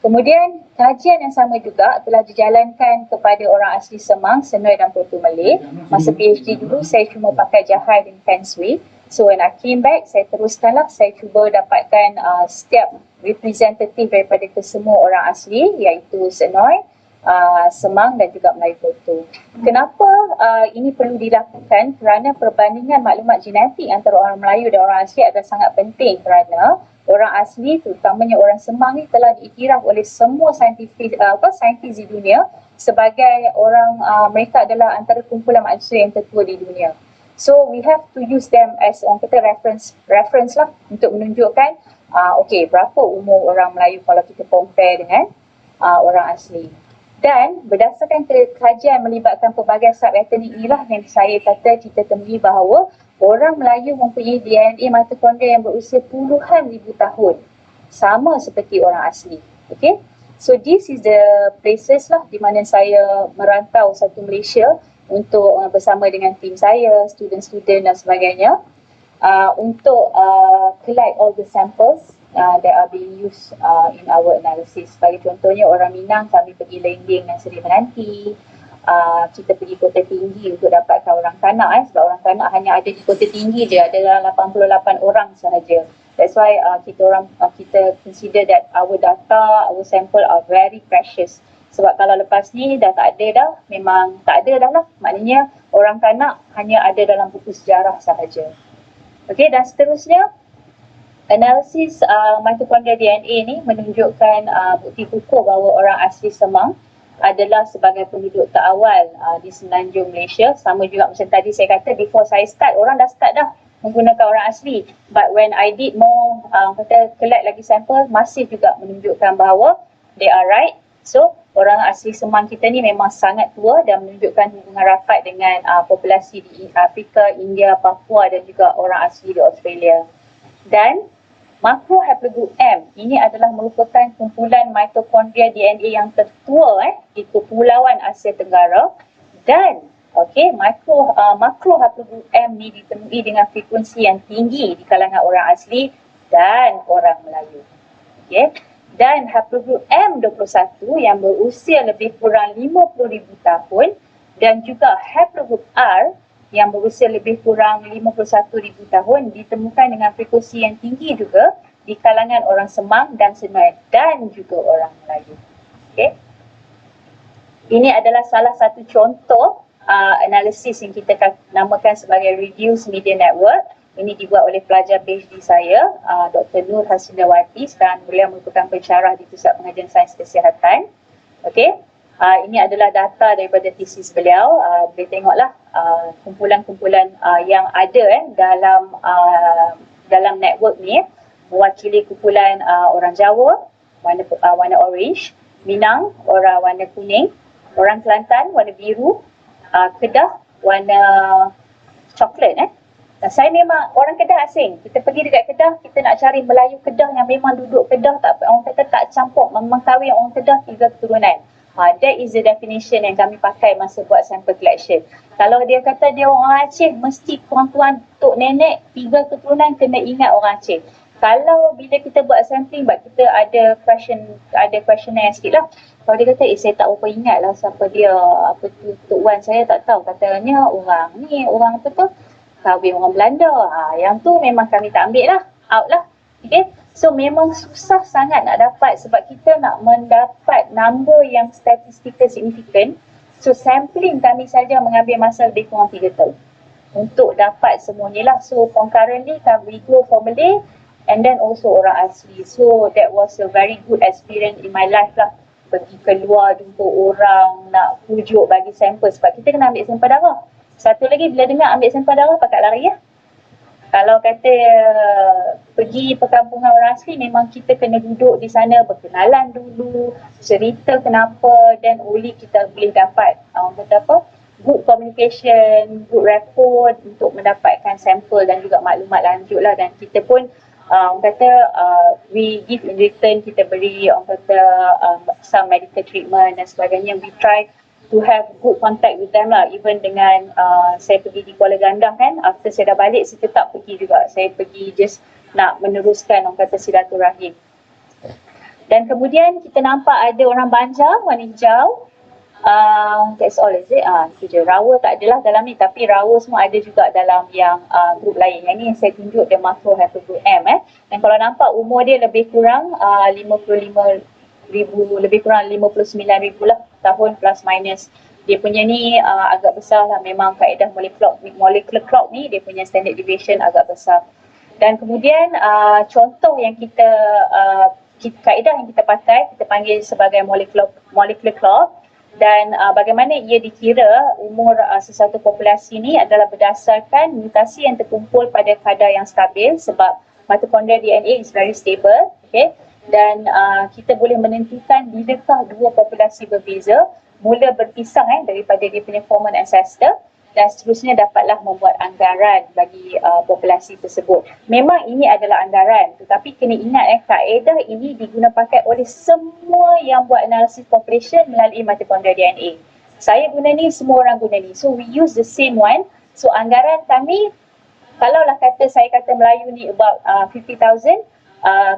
Kemudian kajian yang sama juga telah dijalankan kepada orang asli Semang, Senoi dan Proto Malay. Masa PhD dulu saya cuma pakai Jahai dan Feng Shui. So when I came back, saya teruskanlah, saya cuba dapatkan setiap representatif daripada kesemua orang asli iaitu Senoi, Semang dan juga Melayu Proto. Kenapa ini perlu dilakukan? Kerana perbandingan maklumat genetik antara orang Melayu dan orang asli adalah sangat penting, kerana orang asli, terutamanya orang Semang ni, telah diiktiraf oleh semua saintis di dunia sebagai orang, mereka adalah antara kumpulan manusia yang tertua di dunia. So we have to use them as orang kata reference lah untuk menunjukkan okay, berapa umur orang Melayu kalau kita compare dengan orang asli. Dan berdasarkan kajian melibatkan pelbagai sub-etnik inilah yang saya kata kita temui bahawa orang Melayu mempunyai DNA mitokondria yang berusia puluhan ribu tahun. Sama seperti orang asli. Okay? So this is the places lah di mana saya merantau satu Malaysia untuk bersama dengan tim saya, student-student dan sebagainya untuk collect all the samples that are being used in our analysis. Sebagai contohnya orang Minang, kami pergi Lenggeng dan Seri Menanti. Kita pergi Kota Tinggi untuk dapatkan orang kanak sebab orang kanak hanya ada di Kota Tinggi je, ada dalam 88 orang sahaja. That's why kita consider that our data, our sample are very precious. Sebab kalau lepas ni dah tak ada dah, memang tak ada dah lah. Maknanya orang kanak hanya ada dalam buku sejarah sahaja. Okey, dan seterusnya analisis mitokondria DNA ni menunjukkan bukti kukuh bahawa orang asli Semang adalah sebagai penduduk terawal di Semenanjung Malaysia. Sama juga macam tadi saya kata, before saya start, orang dah start dah menggunakan orang asli. But when I did more, collect lagi sampel, masih juga menunjukkan bahawa they are right. So, orang asli Semang kita ni memang sangat tua dan menunjukkan hubungan rapat dengan populasi di Afrika, India, Papua dan juga orang asli di Australia. Dan makrohaplogroup M ini adalah merupakan kumpulan mitokondria DNA yang tertua di Kepulauan Asia Tenggara, dan makrohaplogroup M ni ditemui dengan frekuensi yang tinggi di kalangan orang asli dan orang Melayu. Okay. Dan haplogroup M21 yang berusia lebih kurang 50,000 tahun dan juga haplogroup R yang berusia lebih kurang 51,000 tahun ditemukan dengan frekuensi yang tinggi juga di kalangan orang Semang dan Senoi dan juga orang Melayu. Okay. Ini adalah salah satu contoh analisis yang kita namakan sebagai Reduced Media Network. Ini dibuat oleh pelajar PhD saya, Dr. Nur Hasindawati. Sekarang beliau merupakan pensyarah di Pusat Pengajian Sains Kesihatan. Okay. Ini adalah data daripada tesis beliau. Boleh tengoklah kumpulan-kumpulan yang ada dalam network ni, mewakili kumpulan orang Jawa, warna orange, Minang, warna kuning, orang Kelantan, warna biru, Kedah, warna coklat. Dan saya memang orang Kedah asing. Kita pergi dekat Kedah, kita nak cari Melayu Kedah yang memang duduk Kedah, tak, orang kata tak campur, memang kahwin orang Kedah 3 keturunan. That is the definition yang kami pakai masa buat sample collection. Kalau dia kata dia orang Aceh, mesti tuan-tuan, tok nenek, 3 keturunan kena ingat orang Aceh. Kalau bila kita buat sampling, kita ada questionnaire sikit lah. Kalau dia kata, saya tak berapa ingat lah siapa dia, apa tu, Tok Wan saya tak tahu. Katanya orang ni, orang apa tu, kahwin orang Belanda. Yang tu memang kami tak ambil lah, out lah. Okay. So memang susah sangat nak dapat sebab kita nak mendapat number yang statistically significant. So sampling kami saja mengambil masa lebih kurang 3 tahun untuk dapat semua ni lah. So concurrently kami go for Malay and then also orang asli. So that was a very good experience in my life lah. Pergi keluar jumpa orang, nak pujuk bagi sampel sebab kita kena ambil sampel darah. Satu lagi bila dengar ambil sampel darah pakat lari ya. Kalau kata pergi perkampungan orang asli, memang kita kena duduk di sana, berkenalan dulu, cerita kenapa, dan only kita boleh dapat kata apa, good communication, good rapport untuk mendapatkan sampel dan juga maklumat lanjut lah. Dan kita pun we give in return, kita beri some medical treatment dan sebagainya. We try to have good contact with them lah. Even dengan saya pergi di Kuala Gandah kan, after saya dah balik, saya tetap pergi juga. Saya pergi just nak meneruskan silaturahim. Dan kemudian kita nampak ada orang Banjar, warna hijau. That's all is it? Itu je. Rawa tak adalah dalam ni, tapi Rawa semua ada juga dalam yang grup lain. Yang ni yang saya tunjuk, the macro haplogroup M. Dan kalau nampak umur dia lebih kurang 55,000, lebih kurang 59,000 lah tahun plus minus. Dia punya ni agak besar lah, memang kaedah molecular clock ni dia punya standard deviation agak besar. Dan kemudian contoh yang kaedah yang kita pakai, kita panggil sebagai molecular clock. Dan bagaimana ia dikira umur sesuatu populasi ni adalah berdasarkan mutasi yang terkumpul pada kadar yang stabil sebab mitochondrial DNA is very stable. Okay. Dan kita boleh menentukan bilakah dua populasi berbeza mula berpisah daripada dia punya common ancestor dan seterusnya dapatlah membuat anggaran bagi populasi tersebut. Memang ini adalah anggaran, tetapi kena ingat kaedah ini digunakan pakai oleh semua yang buat analisis population melalui mitochondrial DNA. Saya guna ni, semua orang guna ni. So we use the same one. So anggaran kami, kalaulah saya kata Melayu ni about 50,000,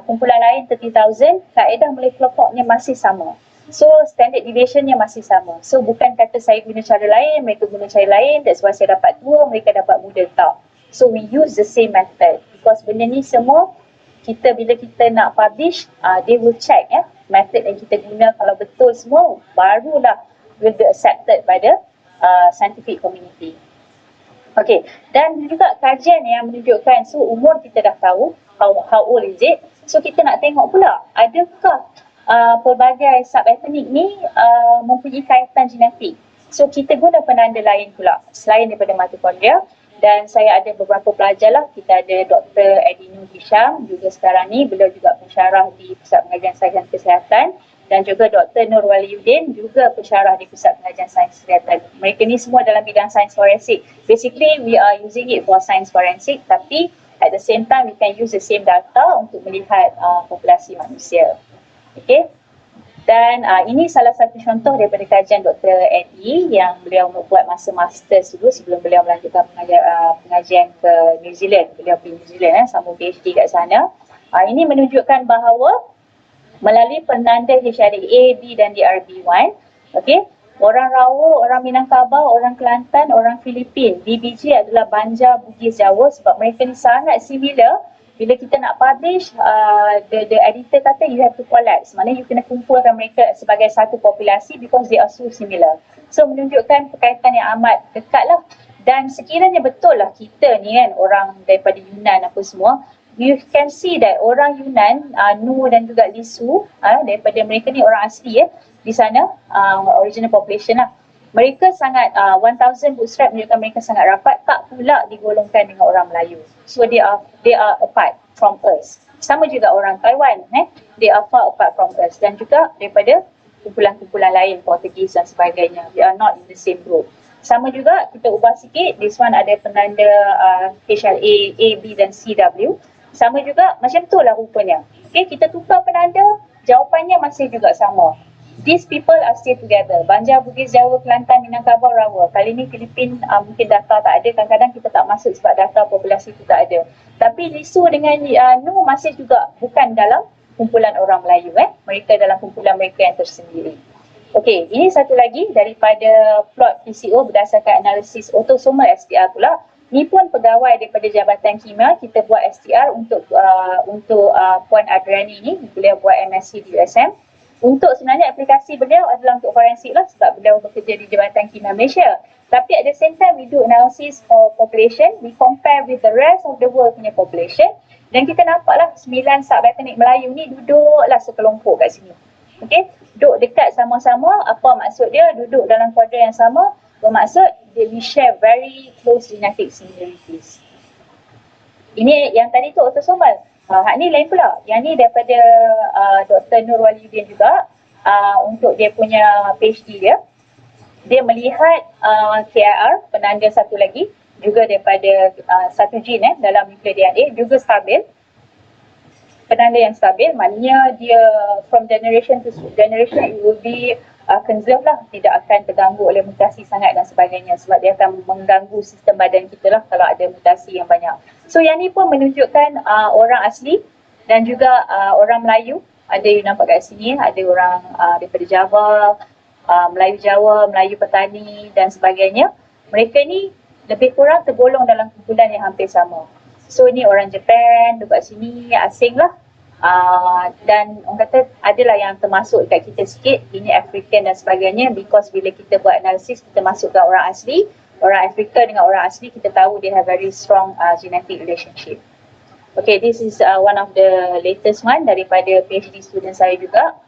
kumpulan lain 30,000, kaedah molecular clocknya masih sama. So standard deviationnya masih sama. So bukan kata saya guna cara lain, mereka guna cara lain, that's why saya dapat tua, mereka dapat muda, tak. So we use the same method because benda ni semua bila kita nak publish, they will check method yang kita guna, kalau betul semua barulah will be accepted by the scientific community. Okay, dan juga kajian yang menunjukkan, so umur kita dah tahu, how old is it, so kita nak tengok pula adakah pelbagai subethnik ni mempunyai kaitan genetik. So kita guna penanda lain pula selain daripada mitokondria, dan saya ada beberapa pelajar lah. Kita ada Dr. Edinur Hisham juga sekarang ni, beliau juga pensyarah di Pusat Pengajian Sains dan Kesihatan, dan juga Dr. Nur Waliuddin juga pensyarah di Pusat Pengajian Sains Kesihatan. Mereka ni semua dalam bidang sains forensik. Basically we are using it for science forensik, tapi at the same time we can use the same data untuk melihat populasi manusia. Okay. Dan ini salah satu contoh daripada kajian Dr. Eddie yang beliau membuat masa masters dulu sebelum beliau melanjutkan pengajian ke New Zealand. Beliau pergi New Zealand sambung PhD kat sana. Ini menunjukkan bahawa melalui penanda HRA A, B dan DRB1, okay, orang Rawa, orang Minangkabau, orang Kelantan, orang Filipin, DBJ adalah Banjar, Bugis, Jawa sebab mereka ni sangat similar. Bila kita nak publish, the editor kata you have to collapse. Maknanya you kena kumpulkan mereka sebagai satu populasi because they are so similar. So menunjukkan perkaitan yang amat dekat lah. Dan sekiranya betul lah kita ni kan orang daripada Yunan apa semua, you can see that orang Yunan, Nu dan juga Lisu, daripada mereka ni orang asli di sana, original population lah. Mereka sangat 1000 bootstrap menunjukkan mereka sangat rapat, tak pula digolongkan dengan orang Melayu. So they are apart from us. Sama juga orang Taiwan, they are far apart from us, dan juga daripada kumpulan-kumpulan lain, Portugis dan sebagainya. We are not in the same group. Sama juga, kita ubah sikit, this one ada penanda HLA, A, B dan CW. Sama juga, macam tu lah rupanya. Okay, kita tukar penanda, jawapannya masih juga sama. These people are still together. Banjar, Bugis, Jawa, Kelantan, Minangkabau, Rawa. Kali ni Filipin mungkin data tak ada. Kadang-kadang kita tak masuk sebab data populasi itu tak ada. Tapi Lisu dengan Nu masih juga bukan dalam kumpulan orang Melayu. Mereka dalam kumpulan mereka yang tersendiri. Okey, ini satu lagi daripada plot PCO berdasarkan analisis autosomal STR pula. Ni pun pegawai daripada Jabatan Kimia, kita buat STR untuk Puan Adriani ni, beliau buat MSc di USM. Untuk sebenarnya aplikasi beliau adalah untuk forensik lah sebab beliau bekerja di Jabatan Kimia Malaysia. Tapi at the same time we do analysis for population, we compare with the rest of the world punya population dan kita nampaklah 9 subethnic Melayu ni duduklah sekelompok kat sini. Okey, duduk dekat sama-sama. Apa maksud dia? Duduk dalam kuadran yang sama bermaksud we share very close genetic similarities. Ini yang tadi tu autosomal. Hak ni lain pula. Yang ni daripada Dr. Nur Waliuddin juga untuk dia punya PhD dia. Dia melihat KIR, penanda satu lagi, juga daripada satu gene dalam nuklear DNA, juga stabil. Penanda yang stabil, maknanya dia from generation to generation it will be conserve lah, tidak akan terganggu oleh mutasi sangat dan sebagainya sebab dia akan mengganggu sistem badan kita lah kalau ada mutasi yang banyak. So yang ni pun menunjukkan orang asli dan juga orang Melayu. Ada yang nampak kat sini, ada orang daripada Java, Melayu Jawa, Melayu petani dan sebagainya. Mereka ni lebih kurang tergolong dalam kumpulan yang hampir sama. So ni orang Japan, dekat sini asing lah. Dan orang kata adalah yang termasuk dekat kita sikit, ini African dan sebagainya, because bila kita buat analisis kita masukkan orang asli, orang Afrika dengan orang asli kita tahu they have very strong genetic relationship. Okay, this is one of the latest one daripada PhD student saya juga,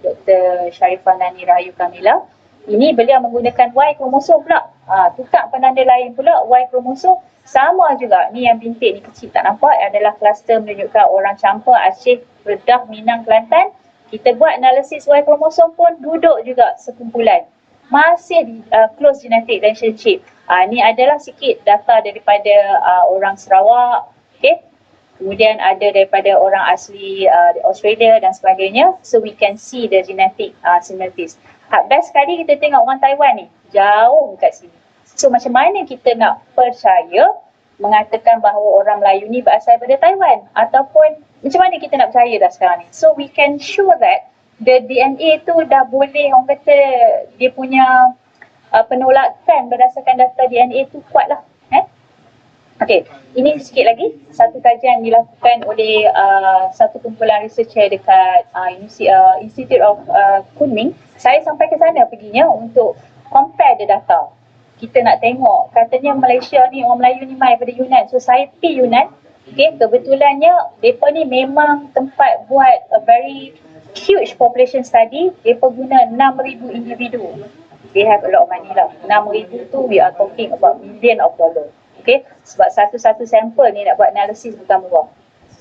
Dr. Sharifah Nani Rahayu Kamila. Ini beliau menggunakan Y kromosom pula, tukar penanda lain pula, Y kromosom. Sama juga, ni yang bintik ni kecil tak nampak adalah kluster menunjukkan orang campur Aceh, Kedah, Minang, Kelantan. Kita buat analisis Y kromosom pun duduk juga sekumpulan. Masih close genetic relationship. Ni adalah sikit data daripada orang Sarawak, okay? Kemudian ada daripada orang asli Australia dan sebagainya. So we can see the genetic similarities. Best sekali kita tengok orang Taiwan ni, jauh dekat sini. So macam mana kita nak percaya mengatakan bahawa orang Melayu ni berasal daripada Taiwan? Ataupun macam mana kita nak percaya dah sekarang ni? So we can show that the DNA tu dah boleh, orang kata dia punya penolakan berdasarkan data DNA tu kuat lah. Okay, ini sikit lagi. Satu kajian dilakukan oleh satu kumpulan researcher dekat Institute of Kunming. Saya sampai ke sana perginya untuk compare the data. Kita nak tengok, katanya Malaysia ni, orang Melayu ni mai daripada Yunan. So saya pergi Yunan. Okay, kebetulannya mereka ni memang tempat buat a very huge population study. Mereka guna 6,000 individu. They have a lot of money lah. 6,000 tu we are talking about million of dollar. Okay, sebab satu-satu sampel ni nak buat analisis bukan murah.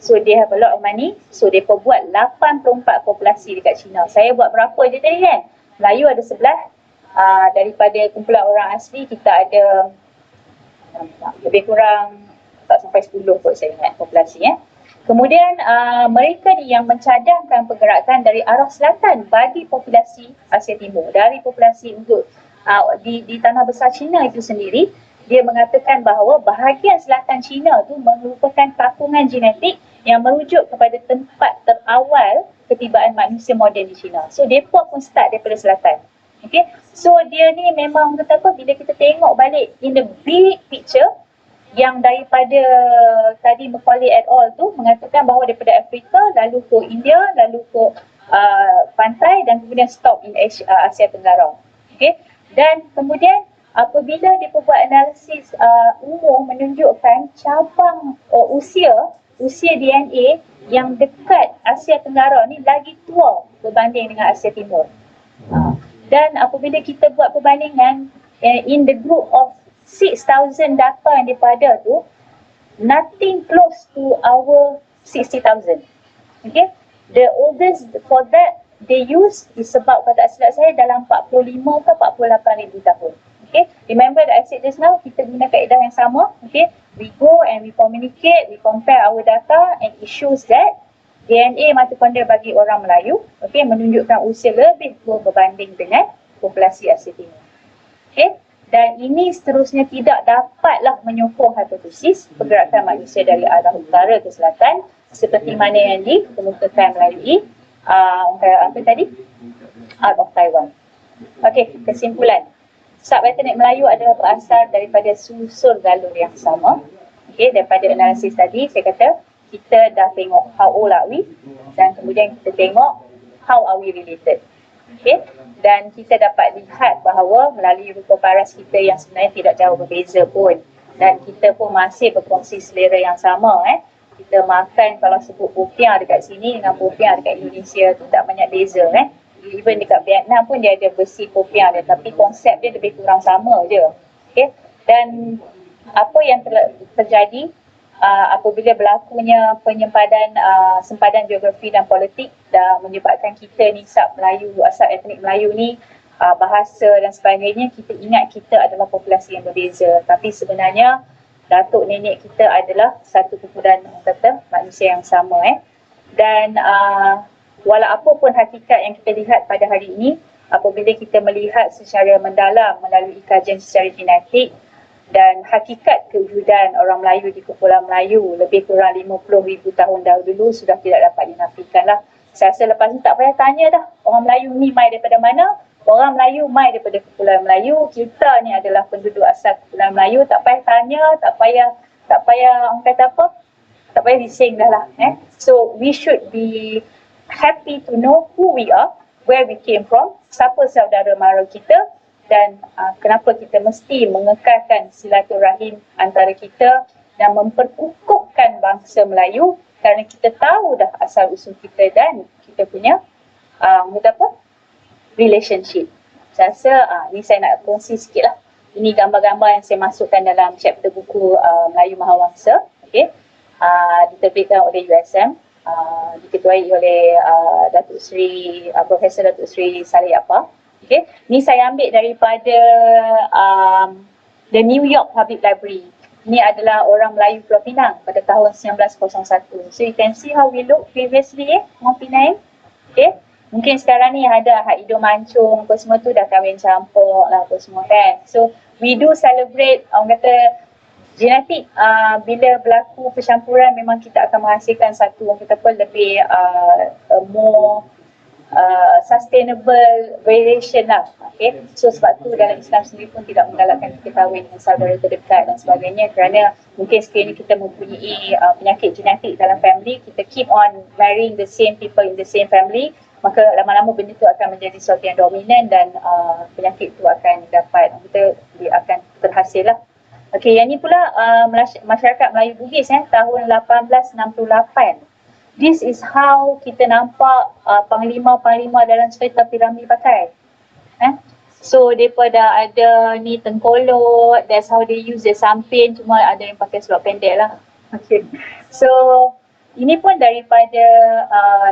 So they have a lot of money. So mereka buat 84 populasi dekat China. Saya buat berapa je tadi kan? Melayu ada 11. Daripada kumpulan orang asli kita ada lebih kurang tak sampai 10 kot saya ingat populasi Kemudian mereka ni yang mencadangkan pergerakan dari arah selatan bagi populasi Asia Timur, dari populasi untuk di tanah besar China itu sendiri. Dia mengatakan bahawa bahagian selatan China tu merupakan takungan genetik yang merujuk kepada tempat terawal ketibaan manusia moden di China. So mereka pun start daripada selatan. Okay, so dia ni memang kata apa, bila kita tengok balik in the big picture yang daripada tadi Macaulay et al tu mengatakan bahawa daripada Afrika lalu ke India, lalu ke pantai dan kemudian stop in Asia Tenggara. Okay, dan kemudian apabila dia buat analisis umur menunjukkan cabang usia DNA yang dekat Asia Tenggara ni lagi tua berbanding dengan Asia Timur. Dan apabila kita buat perbandingan in the group of 6,000 data yang daripada tu, nothing close to our 60,000. Okay, the oldest for that they use is about, kalau tak silap saya, dalam 45 ke 48 ribu tahun. Okay, remember that I said just now, kita guna kaedah yang sama. Okay, we go and we communicate, we compare our data and it shows that DNA mitokondria bagi orang Melayu menunjukkan usia lebih tua berbanding dengan populasi Asia Timur. Dan ini seterusnya tidak dapatlah menyokong hipotesis pergerakan manusia dari arah utara ke selatan seperti mana yang dikemukakan melalui Art of Taiwan. Kesimpulan. Subetnik Melayu adalah berasal daripada susur galur yang sama. Daripada analisis tadi, saya kata kita dah tengok how old are we dan kemudian kita tengok how are we related. Dan kita dapat lihat bahawa melalui rupa paras kita yang sebenarnya tidak jauh berbeza pun, dan kita pun masih berkongsi selera yang sama. Kita makan, kalau sebut popiah dekat sini dengan popiah dekat Indonesia tu tak banyak beza. Even dekat Vietnam pun dia ada versi popiah dia, tapi konsep dia lebih kurang sama je. Dan apa yang terjadi apabila berlakunya sempadan geografi dan politik dan menyebabkan kita ni asal etnik Melayu ni bahasa dan sebagainya, kita ingat kita adalah populasi yang berbeza, tapi sebenarnya datuk nenek kita adalah satu kumpulan manusia yang sama. Dan walau apa pun hakikat yang kita lihat pada hari ini, apabila kita melihat secara mendalam melalui kajian secara genetik dan hakikat kewujudan orang Melayu di Kepulauan Melayu lebih kurang 50,000 tahun dahulu sudah tidak dapat dinafikan lah. Saya rasa lepas ni tak payah tanya dah, orang Melayu ni mai daripada mana? Orang Melayu mai daripada Kepulauan Melayu. Kita ni adalah penduduk asal Kepulauan Melayu. Tak payah tanya, tak payah orang kata apa? Tak payah bising dah lah. So we should be happy to know who we are, where we came from, siapa saudara mara kita, dan kenapa kita mesti mengekalkan silaturahim antara kita dan memperkukuhkan bangsa Melayu, kerana kita tahu dah asal usul kita dan kita punya relationship. Saya rasa ni saya nak kongsi sikit lah. Ini gambar-gambar yang saya masukkan dalam chapter buku Melayu Mahawangsa. Diterbitkan oleh USM, diketuai oleh Datuk Seri Profesor Datuk Seri Saleh Apa. Ni saya ambil daripada The New York Public Library. Ini adalah orang Melayu Pulau Pinang pada tahun 1901. So you can see how we look previously, orang Pinang. Mungkin sekarang ni ada hak hidung mancung, apa semua tu dah kahwin campur lah, apa semua kan. So we do celebrate, orang kata genetik, bila berlaku percampuran memang kita akan menghasilkan satu orang kata lebih more sustainable variation lah. So sebab tu dalam Islam sendiri pun tidak menggalakkan kita kahwin dengan saudara terdekat dan sebagainya, kerana mungkin sekiranya kita mempunyai penyakit genetik dalam family, kita keep on marrying the same people in the same family, maka lama-lama benda tu akan menjadi sesuatu yang dominan dan penyakit tu akan dia akan terhasil lah. Yang ni pula masyarakat Melayu Bugis tahun 1868. This is how kita nampak panglima-panglima dalam cerita Piramli pakai. So mereka dah ada ni tengkolot, that's how they use the sampin, cuma ada yang pakai seluar pendek lah. So ini pun daripada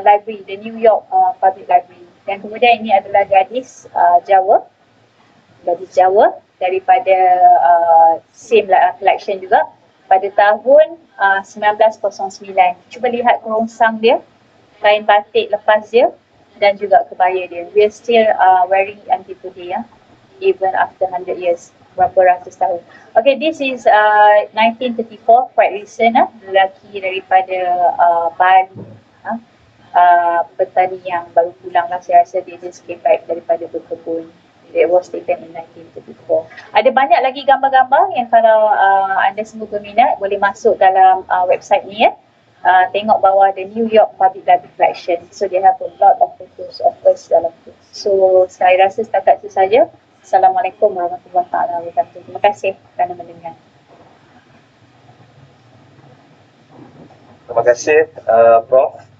library, the New York Public Library. Dan kemudian ini adalah gadis Jawa daripada same collection juga pada tahun 1909. Cuba lihat kerongsang dia, kain batik lepas dia dan juga kebaya dia. We are still wearing it until today, even after 100 years, berapa ratus tahun. This is 1934, quite recent, lelaki daripada Bali, petani yang baru pulang lah, saya rasa dia just came back daripada berkebun. It was taken in 1934. Ada banyak lagi gambar-gambar yang kalau anda semua berminat boleh masuk dalam website ni tengok bawah the New York Public Library Collection. So they have a lot of photos of us dalam tu. So saya rasa setakat itu saja. Assalamualaikum warahmatullahi wabarakatuh. Terima kasih kerana mendengar. Terima kasih Prof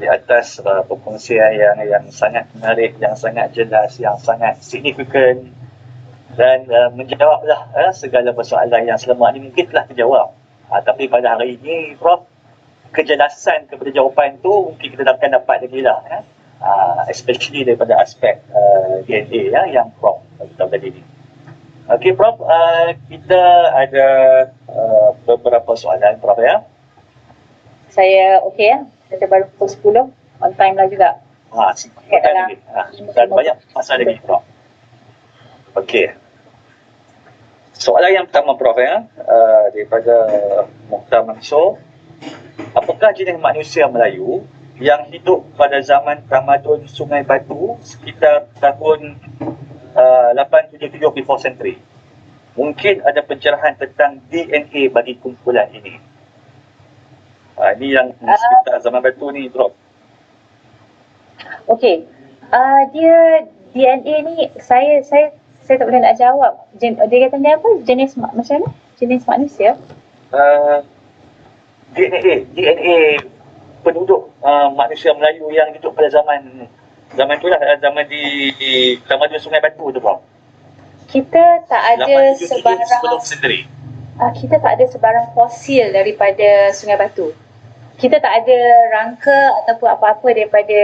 di atas perkongsian yang sangat menarik, yang sangat jelas, yang sangat signifikan dan menjawablah segala persoalan yang selama ini mungkin telah terjawab. Tapi pada hari ini Prof, kejelasan kepada jawapan tu mungkin kita akan dapat lagi lah, especially daripada aspek DNA yang Prof beritahu tadi ni. Okey Prof, kita ada beberapa soalan Prof ya. Saya okey ya. Kita baru pukul 10, on time lah juga. Dan banyak masa lagi, Prof. Okey. Soalan yang pertama, Prof, daripada Mokhtar Mansur. Apakah jenis manusia Melayu yang hidup pada zaman tamadun Sungai Batu sekitar tahun 877 before century? Mungkin ada pencerahan tentang DNA bagi kumpulan ini. Ini yang sekitar zaman Batu ni, Prof. Okey. Dia DNA ni saya tak boleh nak jawab. Dia kata dia apa? Jenis macam mana? Jenis manusia? DNA penduduk manusia Melayu yang hidup pada zaman tu lah, zaman di tamadun Sungai Batu tu, Prof. Kita tak ada sebarang kita tak ada sebarang fosil daripada Sungai Batu. Kita tak ada rangka ataupun apa-apa daripada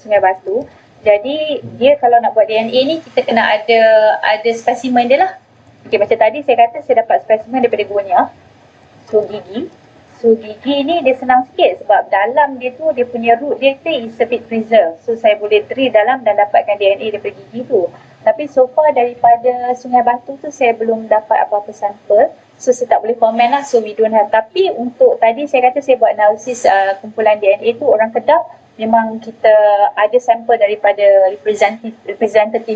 Sungai Batu. Jadi dia kalau nak buat DNA ni kita kena ada spesimen dia lah. Okay, macam tadi saya kata saya dapat spesimen daripada Gonya. So gigi ni dia senang sikit sebab dalam dia tu dia punya root dia tu is a bit preserved. So saya boleh drill dalam dan dapatkan DNA daripada gigi tu. Tapi so far daripada Sungai Batu tu saya belum dapat apa-apa sampel. So saya tak boleh komen lah, so we don't have. Tapi untuk tadi saya kata saya buat analisis kumpulan DNA tu orang Kedah. Memang kita ada sampel daripada representatif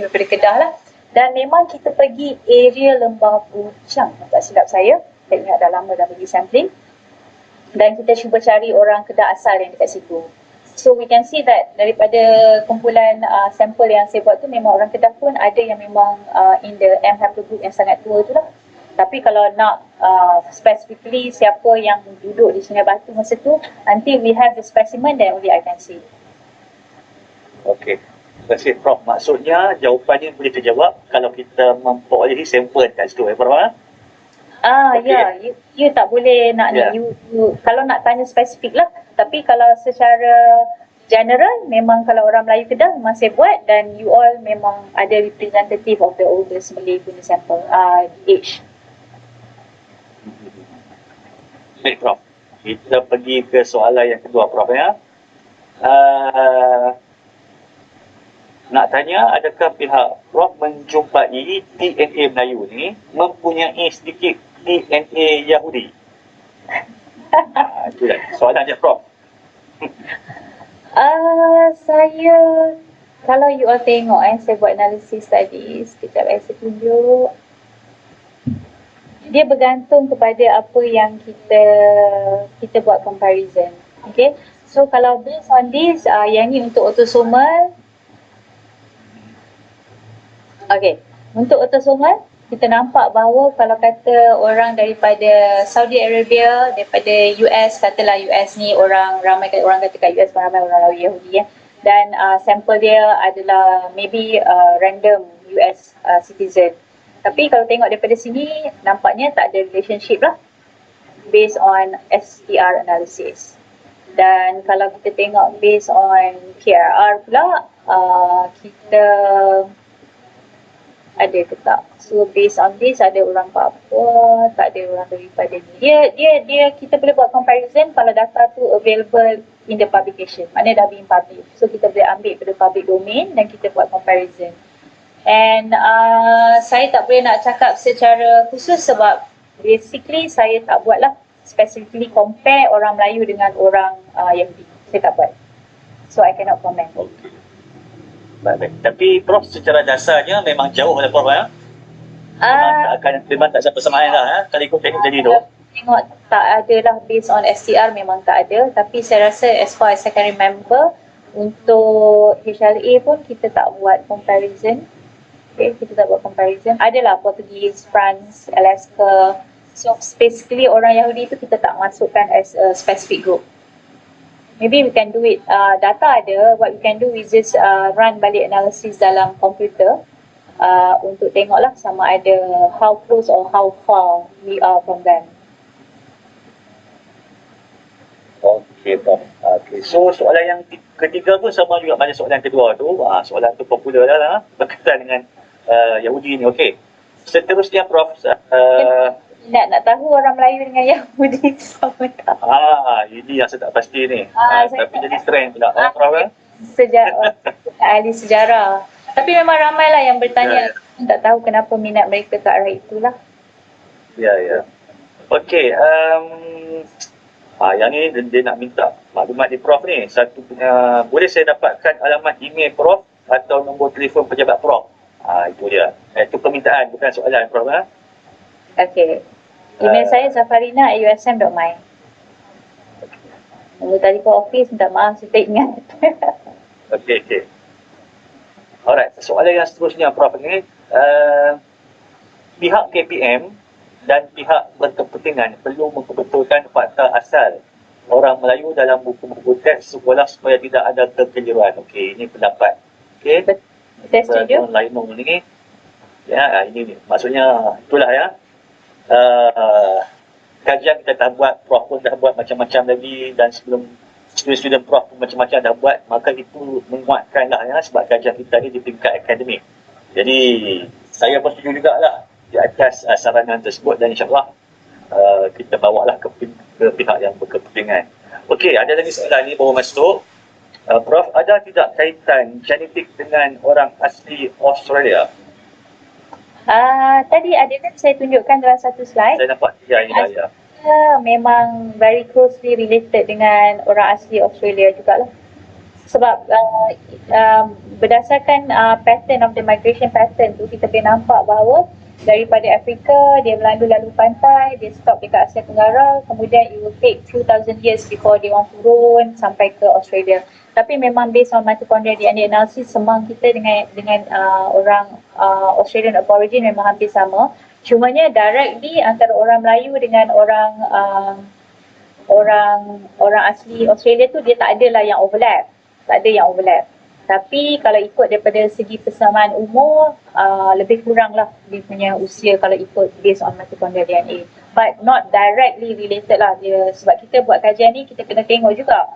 daripada Kedah lah. Dan memang kita pergi area Lembah Bujang, tak silap saya ingat dah lama dah pergi sampling. Dan kita cuba cari orang Kedah asal yang dekat situ. So we can see that daripada kumpulan sampel yang saya buat tu memang orang Kedah pun ada yang memang in the M haplogroup yang sangat tua tu lah. Tapi kalau nak specifically siapa yang duduk di Sungai Batu masa tu, until we have the specimen then only I can see. Okey. Terima kasih, Prof. Maksudnya jawapannya boleh terjawab kalau kita memperolehi sampel kat situ, Prof? Ya, you tak boleh nak ni, you kalau nak tanya spesifik lah. Tapi kalau secara general, memang kalau orang Melayu Kedah memang saya buat dan you all memang ada representative of the oldest Malay punya sampel, age. Baik, Prof. Kita pergi ke soalan yang kedua, Prof. Nak tanya, adakah pihak Prof menjumpai DNA Melayu ni mempunyai sedikit DNA Yahudi? Itulah soalan je, Prof. Saya, kalau you all tengok saya buat analisis tadi, sekejap saya tunjuk. Dia bergantung kepada apa yang kita buat comparison. Okay, so kalau based on this, yang ni untuk autosomal. Okay, untuk autosomal kita nampak bahawa kalau kata orang daripada Saudi Arabia, daripada US, katalah US ni ramai orang kata kat US ramai orang Yahudi dan sampel dia adalah maybe random US citizen. Tapi kalau tengok daripada sini, nampaknya tak ada relationship lah based on STR analysis. Dan kalau kita tengok based on KRR pula, kita ada ke tak? So based on this, ada orang Papua, tak ada orang daripada ni. Dia kita boleh buat comparison kalau data tu available in the publication. Maknanya dah being published. So kita boleh ambil pada public domain dan kita buat comparison. And saya tak boleh nak cakap secara khusus sebab basically saya tak buat lah specifically compare orang Melayu dengan orang Yahudi. Saya tak buat. So I cannot comment. Okay. Baik. Tapi Prof secara dasarnya memang jauh lah, Prof. Memang tak ada persamaan lah kalau ikut teknik tadi tu. Tengok tak ada lah based on STR, memang tak ada. Tapi saya rasa as far as I can remember, untuk HLA pun kita tak buat comparison. Okay, kita tak buat comparison. Adalah Portugese, France, Alaska. So basically orang Yahudi tu kita tak masukkan as a specific group. Maybe we can do it, data ada, what we can do is just run balik analysis dalam komputer untuk tengoklah sama ada how close or how far we are from them. Okay, Prof. Okay. So soalan yang ketiga pun sama juga macam soalan kedua tu. Soalan tu popular lah berkaitan dengan Yahudi ni. Okey. Seterusnya, Prof. nak tahu orang Melayu dengan Yahudi sama tak? Ini yang saya tak pasti ni. Saya Tapi jadi trend pula. Prof kan? Ahli sejarah. Tapi memang ramailah yang bertanya. Tak tahu kenapa minat mereka ke arah itulah. Ya. Okey, yang ni dia nak minta maklumat di Prof ni. Boleh saya dapatkan alamat email Prof atau nombor telefon pejabat Prof? Itu dia. Itu permintaan, bukan soalan Prof. Okey. Email saya safarina@usm.my. Nombor telefon office, minta maaf saya tak ingat. Okey. Alright, soalan yang seterusnya Prof ni, pihak KPM dan pihak berkepentingan perlu memperbetulkan fakta asal orang Melayu dalam buku-buku teks sekolah supaya tidak ada kekeliruan. Okey, ini pendapat. Okey. Saya setuju. Lainung ni. Ya, ini maksudnya itulah ya. Kajian kita dah buat, Prof pun dah buat macam-macam lagi, dan sebelum student-student Prof pun macam-macam dah buat, maka itu menguatkanlah ya, sebab kajian kita ni di tingkat akademik. Jadi saya pun setuju jugalah di atas saranan tersebut, dan insyaAllah kita bawalah ke pihak yang berkepentingan. Okey, ada lagi soalan ni baru masuk. Prof, ada tidak kaitan genetik dengan orang asli Australia? Tadi ada kan saya tunjukkan dalam satu slide. Saya nampak ya. Memang very closely related dengan orang asli Australia jugalah. Sebab berdasarkan pattern of the migration pattern tu, kita boleh nampak bahawa daripada Afrika, dia melandu lalu pantai, dia stop dekat Asia Tenggara, kemudian it will take 2,000 years before dia orang turun sampai ke Australia. Tapi memang based on mitochondrial DNA analysis, semang kita dengan orang Australian Aborigin memang hampir sama. Cumanya directly antara orang Melayu dengan orang asli Australia tu dia tak adalah yang overlap. Tak ada yang overlap. Tapi kalau ikut daripada segi persamaan umur, lebih kurang lah dia punya usia kalau ikut based on mitochondrial DNA. But not directly related lah dia. Sebab kita buat kajian ni, kita kena tengok juga.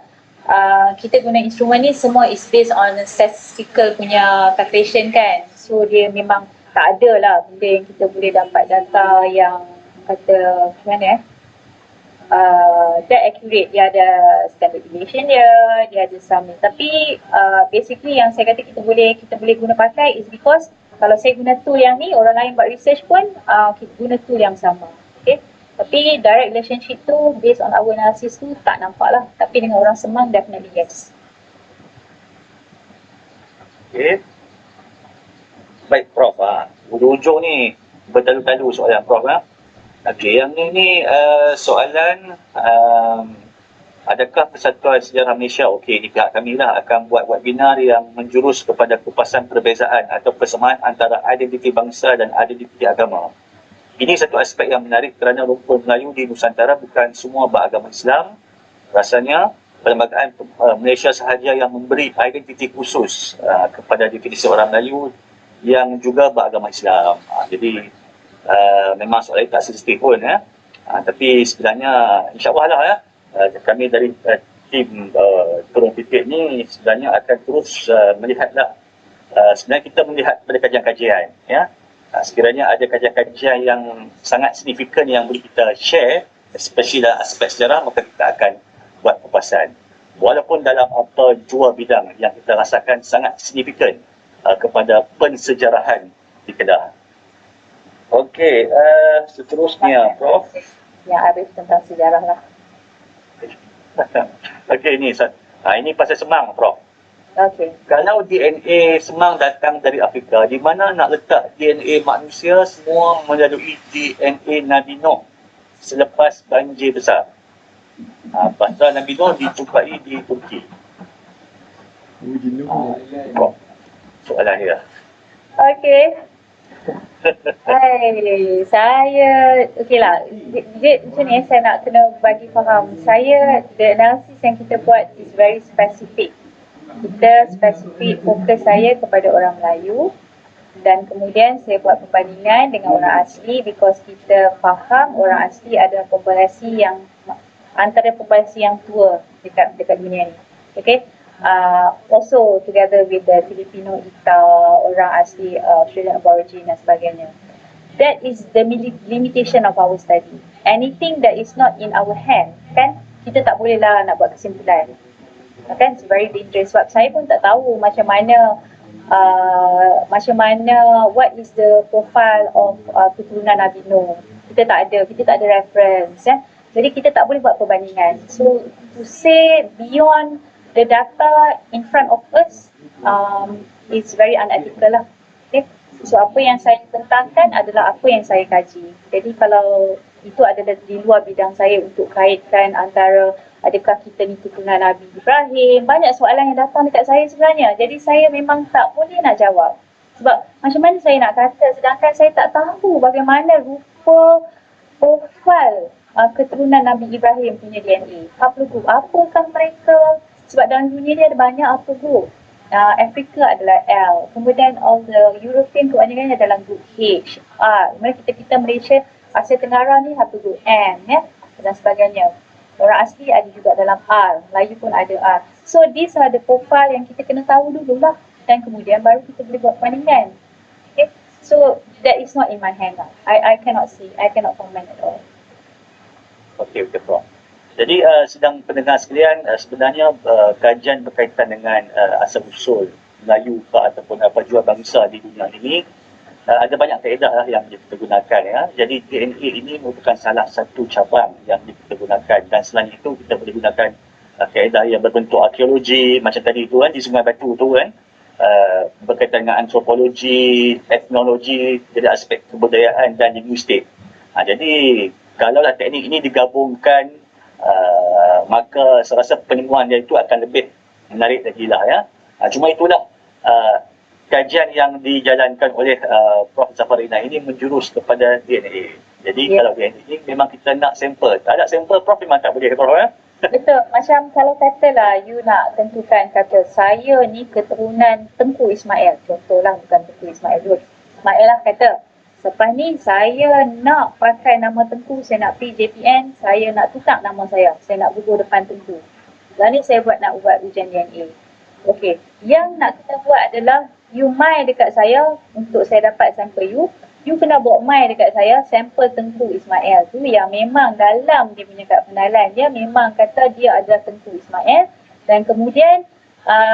Kita guna instrumen ni semua is based on statistical punya calculation kan. So dia memang tak ada lah benda yang kita boleh dapat data yang kata macam mana that accurate. Dia ada standard deviation dia ada some, tapi basically yang saya kata kita boleh guna pakai is because kalau saya guna tool yang ni, orang lain buat research pun kita guna tool yang sama. Okay, tapi direct relationship tu based on our analysis tu tak nampak lah, tapi dengan orang Semang definitely yes. Okay, baik Prof. Ujung-ujung ni bertalu-talu soalan Prof. Okey, yang ni soalan adakah Persatuan Sejarah Malaysia, okey, di pihak kami lah akan buat webinar yang menjurus kepada kupasan perbezaan atau persamaan antara identiti bangsa dan identiti agama. Ini satu aspek yang menarik kerana rumpun Melayu di Nusantara bukan semua beragama Islam. Rasanya Perlembagaan Malaysia sahaja yang memberi identiti khusus kepada definisi orang Melayu yang juga beragama Islam. Jadi memang soalan tak sensitif pun ya. Tapi sebenarnya insyaAllah lah ya, kami dari tim Turun Titik ni sebenarnya akan terus melihatlah, sebenarnya kita melihat pada kajian-kajian ya. Sekiranya ada kajian-kajian yang sangat signifikan yang boleh kita share, especially dalam aspek sejarah, maka kita akan buat kupasan. Walaupun dalam apa jua bidang yang kita rasakan sangat signifikan kepada pensejarahan di Kedah. Okey, seterusnya Prof. Yang arif tentang sejarah lah. Okey, ini pasal Semang Prof. Okey. Kalau DNA Semang datang dari Afrika, di mana nak letak DNA manusia semua melalui DNA Nabi Nuh selepas banjir besar. Pasal Nabi Nuh dijumpai di Turki. Prof, soalan dia. Okey. Saya okeylah. Macam ni saya nak kena bagi faham. The analysis yang kita buat is very specific. Kita spesifik fokus saya kepada orang Melayu, dan kemudian saya buat perbandingan dengan orang asli because kita faham orang asli adalah populasi yang antara populasi yang tua dekat dunia ni. Okay. Also together with the Filipino Ita, orang asli Australian Aborigin dan sebagainya. that is the limitation of our study. Anything that is not in our hand, kan, kita tak boleh lah nak buat kesimpulan. Kan, it's very dangerous. Sebab saya pun tak tahu macam mana what is the profile of keturunan Nabi Nuh. Kita tak ada reference, ya. Jadi kita tak boleh buat perbandingan. So to say beyond the data in front of us, it's very unethical lah. Okay. So apa yang saya tentangkan adalah apa yang saya kaji. Jadi kalau itu adalah di luar bidang saya untuk kaitkan antara adakah kita ni keturunan Nabi Ibrahim, banyak soalan yang datang dekat saya sebenarnya. Jadi saya memang tak boleh nak jawab. Sebab macam mana saya nak kata sedangkan saya tak tahu bagaimana rupa profil keturunan Nabi Ibrahim punya DNA. Apa group? Apakah mereka? Sebab dalam dunia ni ada banyak apa group. Afrika adalah L. Kemudian all the European kebanyakannya dalam group H, R. Kemudian kita Malaysia, Asia Tenggara ni satu group M, ya, dan sebagainya. Orang asli ada juga dalam R, Melayu pun ada R. So these are the profile yang kita kena tahu dulu lah. Dan kemudian baru kita boleh buat perbandingan. Okay? So that is not in my hand lah. I cannot see, I cannot comment at all. Okey, Prof. Jadi sedang pendengar sekalian, sebenarnya kajian berkaitan dengan asal-usul Melayu ataupun pejuang bangsa di dunia ini, ada banyak kaedah lah yang kita gunakan, ya. Jadi DNA ini merupakan salah satu cabang yang kita gunakan, dan selain itu kita boleh gunakan kaedah yang berbentuk arkeologi macam tadi tu kan, di Sungai Batu tu kan, berkaitan dengan antropologi, etnologi, jadi aspek kebudayaan dan linguistik. Jadi kalaulah teknik ini digabungkan, maka saya rasa penemuan dia itu akan lebih menarik lagi lah, ya. Cuma itulah kajian yang dijalankan oleh Prof. Zafarina ini menjurus kepada DNA. Jadi kalau DNA ini memang kita nak sampel. Tak ada sampel, Prof memang tak boleh, Prof, ya. Betul. Macam kalau katalah you nak tentukan, kata saya ni keturunan Tengku Ismail. Contohlah, bukan Tengku Ismail dulu. Ismail lah kata, selepas ni saya nak pakai nama Tengku, saya nak pergi JPN, saya nak tukar nama saya nak gugur depan Tengku. Dan ni saya nak buat ujian DNA. Okey, yang nak kita buat adalah you mai dekat saya untuk saya dapat sampel you kena bawa mai dekat saya sampel Tengku Ismail tu yang memang dalam dia punya kad pengenalan dia memang kata dia adalah Tengku Ismail, dan kemudian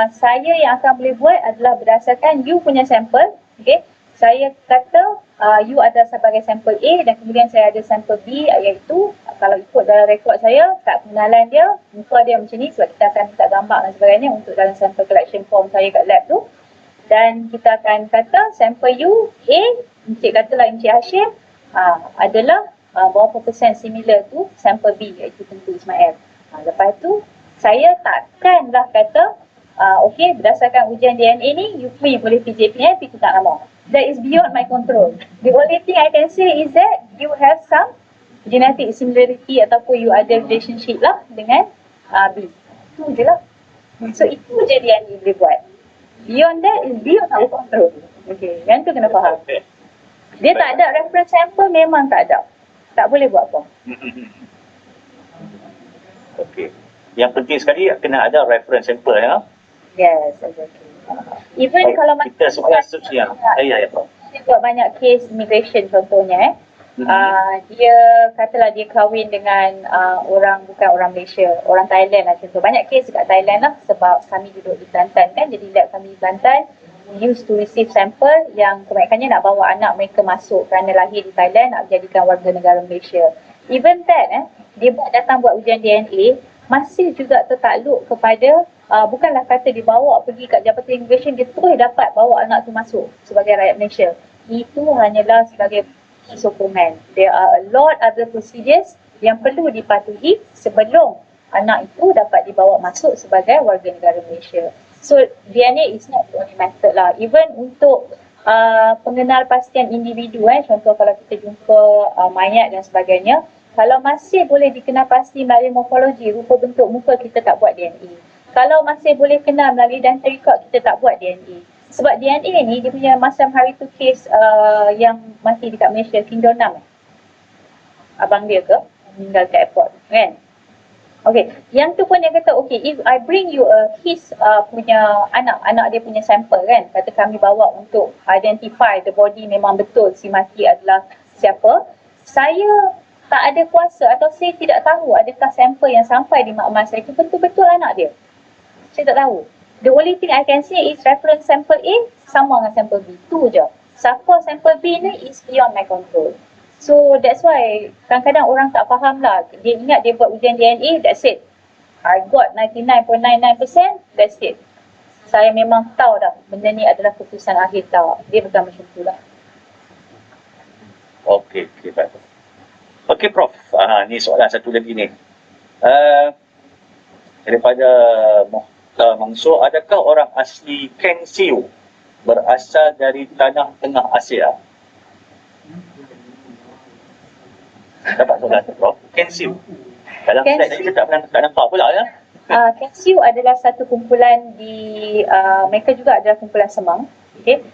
saya yang akan boleh buat adalah berdasarkan you punya sampel. Okey, saya kata you ada sebagai sampel A dan kemudian saya ada sampel B, iaitu kalau ikut dalam rekod saya, kad pengenalan dia, muka dia macam ni sebab kita akan minta gambar dan sebagainya untuk dalam sampel collection form saya kat lab tu. Dan kita akan kata sampel you A, Encik katalah Encik Hashim, adalah berapa persen similar tu sampel B, iaitu Tengku Ismail. Lepas tu saya takkanlah kata okey, berdasarkan ujian DNA ni you boleh pergi JPN, pergi tukar nama. That is beyond my control. The only thing I can say is that you have some genetic similarity ataupun you ada relationship lah dengan B. Itu je lah. So itu je DNA boleh buat. Beyond that is beyond our control. Okay, yang tu kena faham. Dia tak ada reference sample, memang tak ada. Tak boleh buat apa. Okey. Yang penting sekali kena ada reference sample, ya. Yes, exactly. Even kalau kita soalan seterusnya. Ya, Prof. Dia buat banyak case immigration contohnya. Dia katalah dia kahwin dengan bukan orang Malaysia, orang Thailand lah contoh. Banyak case dekat Thailand lah sebab kami duduk di Kelantan kan. Jadi lab kami di Kelantan used to receive sample yang kebanyakannya nak bawa anak mereka masuk kerana lahir di Thailand nak jadikan warga negara Malaysia. Even that dia datang buat ujian DNA masih juga tertakluk kepada bukanlah kata dibawa pergi kat Jabatan Immigration dia terus dapat bawa anak tu masuk sebagai rakyat Malaysia. Itu hanyalah sebagai sokongan. There are a lot other procedures yang perlu dipatuhi sebelum anak itu dapat dibawa masuk sebagai warga negara Malaysia. So DNA is not the only method lah. Even untuk pengenal pastian individu, contoh kalau kita jumpa mayat dan sebagainya, kalau masih boleh dikenal pasti melalui morfologi, rupa bentuk muka, kita tak buat DNA. Kalau masih boleh kenal melalui dental record, kita tak buat DNA. Sebab DNA ni dia punya macam hari tu kes yang mati dekat Malaysia, King Donam. Abang dia ke meninggal kat airport kan. Okay, yang tu pun dia kata, okay, if I bring you his punya anak dia punya sampel kan, kata kami bawa untuk identify the body memang betul si mati adalah siapa, saya tak ada kuasa atau saya tidak tahu adakah sampel yang sampai di makmal saya itu betul-betul anak dia. Saya tak tahu. The only thing I can say is reference sample A sama dengan sample B. Tu je. Siapa sample B ni is beyond my control. So that's why kadang-kadang orang tak faham lah. Dia ingat dia buat ujian DNA, that's it. I got 99.99%, that's it. Saya memang tahu dah benda ni adalah keputusan akhir tau. Dia bukan macam tu lah. Okey, baik. Okey Prof, ni soalan satu lagi ni. Daripada Mansur, adakah orang asli Kensio berasal dari tanah tengah Asia? Dapat soalan tu Prof? Kensio. Dalam slide tadi saya tak nampak pula ya. Kensio adalah satu kumpulan di mereka juga adalah kumpulan Semang. Okay.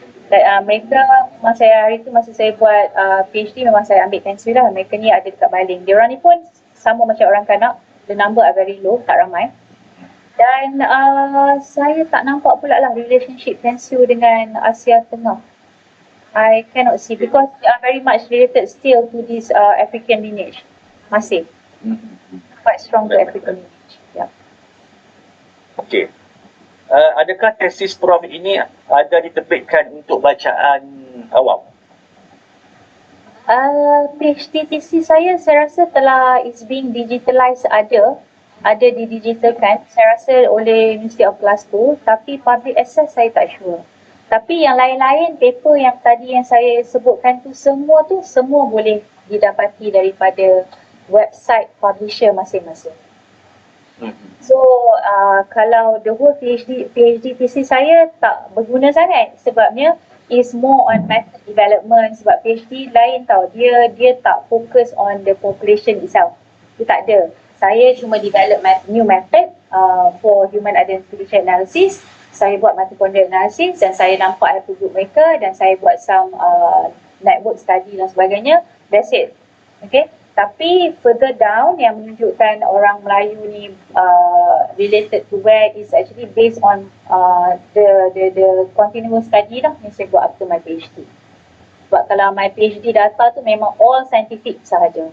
Mereka masa hari tu masa saya buat PhD memang saya ambil Kensio lah. Mereka ni ada dekat Baling. Diorang ni pun sama macam orang Kanak. The number are very low, tak ramai. Dan saya tak nampak pula lah relationship Kensio dengan Asia Tengah. I cannot see because they are very much related still to this African lineage. Masih. Quite strong to African lineage. Yeah. Okey. Adakah tesis Prof ini ada diterbitkan untuk bacaan awam? PhD thesis saya rasa telah is being digitalized ada didigitalkan saya rasa oleh University of Glasgow, tapi public access saya tak sure. Tapi yang lain-lain paper yang tadi yang saya sebutkan tu semua boleh didapati daripada website publisher masing-masing. So kalau the whole PhD thesis saya tak berguna sangat sebabnya is more on method development sebab PhD lain tau, dia tak fokus on the population itself. Dia tak ada. Saya cuma develop new method for human identification analysis. Saya buat mitochondrial analysis dan saya nampak haplogroup mereka dan saya buat some network study dan sebagainya. That's it. Okay. Tapi further down yang menunjukkan orang Melayu ni related to where is actually based on the continuous study lah yang saya buat after my PhD. Sebab kalau my PhD data tu memang all scientific sahaja.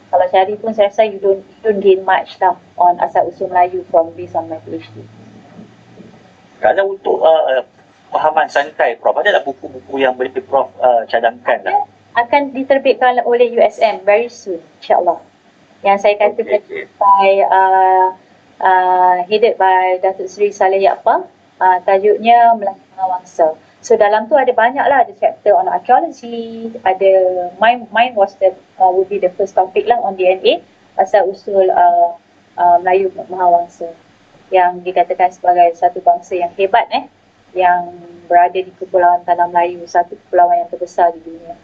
Kalau cari pun saya rasa you don't gain much lah on asal usul Melayu from based on my PhD. Kalau untuk pahaman santai Prof, ada tak buku-buku yang boleh Prof cadangkan lah? Akan diterbitkan oleh USM very soon, insyaAllah. Yang saya katakan headed by Datuk Seri Saleh Yaqpa, tajuknya Melayu Mengawangsa. So dalam tu ada banyak lah, ada chapter on archaeology, ada mine was would be the first topic lah on DNA, asal usul Melayu Mengawangsa, yang dikatakan sebagai satu bangsa yang hebat yang berada di Kepulauan Tanah Melayu, satu kepulauan yang terbesar di dunia.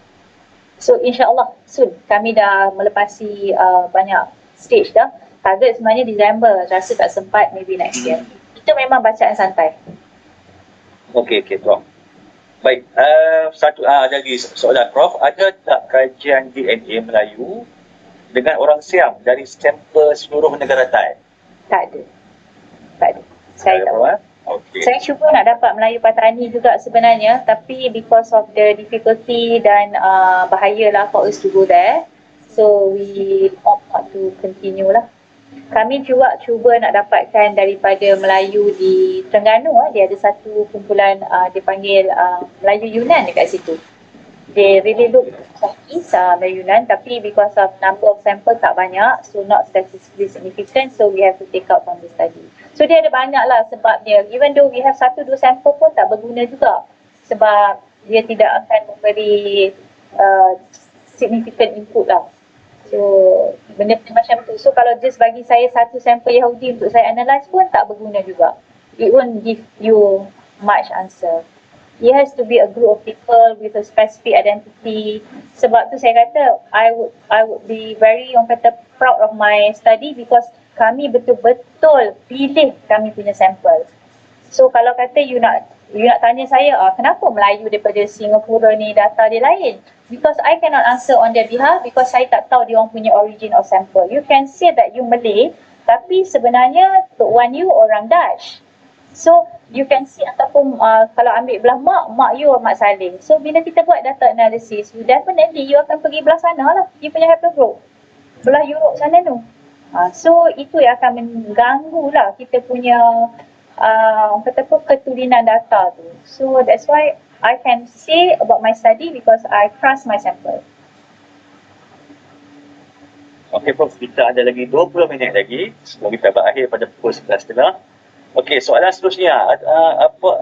So insyaAllah soon kami dah melepasi banyak stage dah. Target sebenarnya Disember, rasa tak sempat, maybe next year. Itu memang bacaan santai. Okey Prof. Baik, satu lagi soalan Prof, ada tak kajian DNA Melayu dengan orang Siam dari sampel seluruh negara Thai? Tak ada. Saya tak tahu. Okay. Saya cuba nak dapat Melayu Patani juga sebenarnya, tapi because of the difficulty dan bahaya lah for us to go there, so we opt not to continue lah. Kami juga cuba nak dapatkan daripada Melayu di Terengganu, dia ada satu kumpulan dipanggil Melayu Yunan dekat situ. They really look like Melayu Yunan, tapi because of number of sample tak banyak, so not statistically significant, so we have to take out from the study. So dia ada banyak lah sebabnya, even though we have 1-2 sampel pun tak berguna juga sebab dia tidak akan memberi significant input lah. So benda-benda macam tu. So kalau just bagi saya satu sampel Yahudi untuk saya analyse pun tak berguna juga. It won't give you much answer. It has to be a group of people with a specific identity. Sebab tu saya kata I would be very proud of my study because kami betul-betul pilih kami punya sampel. So kalau kata you nak tanya saya, kenapa Melayu daripada Singapura ni data dia lain? Because I cannot answer on their behalf because saya tak tahu dia orang punya origin of sample. You can say that you Malay, tapi sebenarnya Tok Wan you orang Dutch. So you can see ataupun kalau ambil belah mak you Mak Saleh. So bila kita buat data analysis, you definitely you akan pergi belah sana lah, you punya haplogroup. Belah Europe sana tu. So itu yang akan mengganggu lah kita punya kata apa, keturunan data tu. So that's why I can say about my study because I trust my sample. Okey Prof, kita ada lagi 20 minit lagi sebelum kita berakhir pada pukul 11.30. Okey, soalan seterusnya,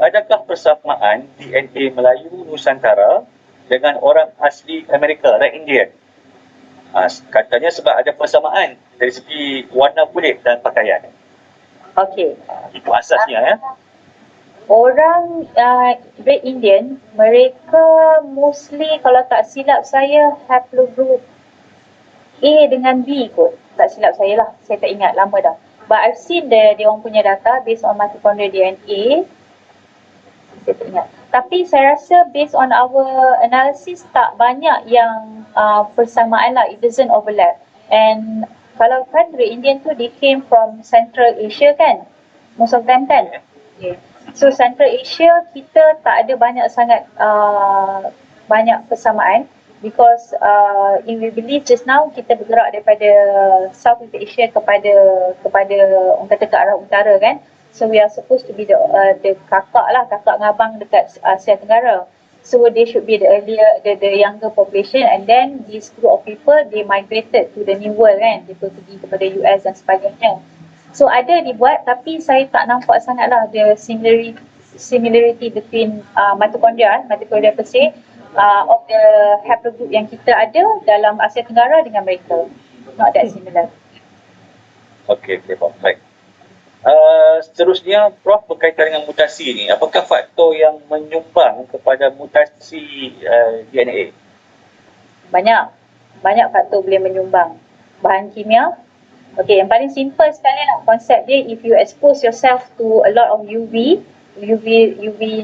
adakah persamaan DNA Melayu Nusantara dengan orang asli Amerika, orang Indian? Katanya sebab ada persamaan dari segi warna kulit dan pakaian. Okey. Itu asasnya ya. Orang Red Indian, mereka mostly kalau tak silap saya haplogroup A dengan B kot. Tak silap saya lah, saya tak ingat, lama dah. But I've seen dia orang punya data based on mitochondrial DNA. Saya tak ingat. Tapi saya rasa based on our analysis tak banyak yang persamaan lah, it doesn't overlap. And kalau kan Red Indian tu they came from Central Asia kan, most of them kan. Okay. So Central Asia kita tak ada banyak sangat banyak persamaan because if we believe just now kita bergerak daripada Southeast Asia kepada orang kata ke arah utara kan. So we are supposed to be the kakak ngabang dekat Asia Tenggara. So they should be the younger population, and then this group of people they migrated to the new world kan. Dia pergi kepada US dan sebagainya. So ada dibuat tapi saya tak nampak sangatlah the similarity between mitochondria per se of the haplogroup yang kita ada dalam Asia Tenggara dengan mereka. Not that similar. Okey, baik. Seterusnya Prof, berkaitan dengan mutasi ni, apakah faktor yang menyumbang kepada mutasi DNA? Banyak faktor boleh menyumbang. Bahan kimia. Okey, yang paling simple sekali lah konsep dia, if you expose yourself to a lot of UV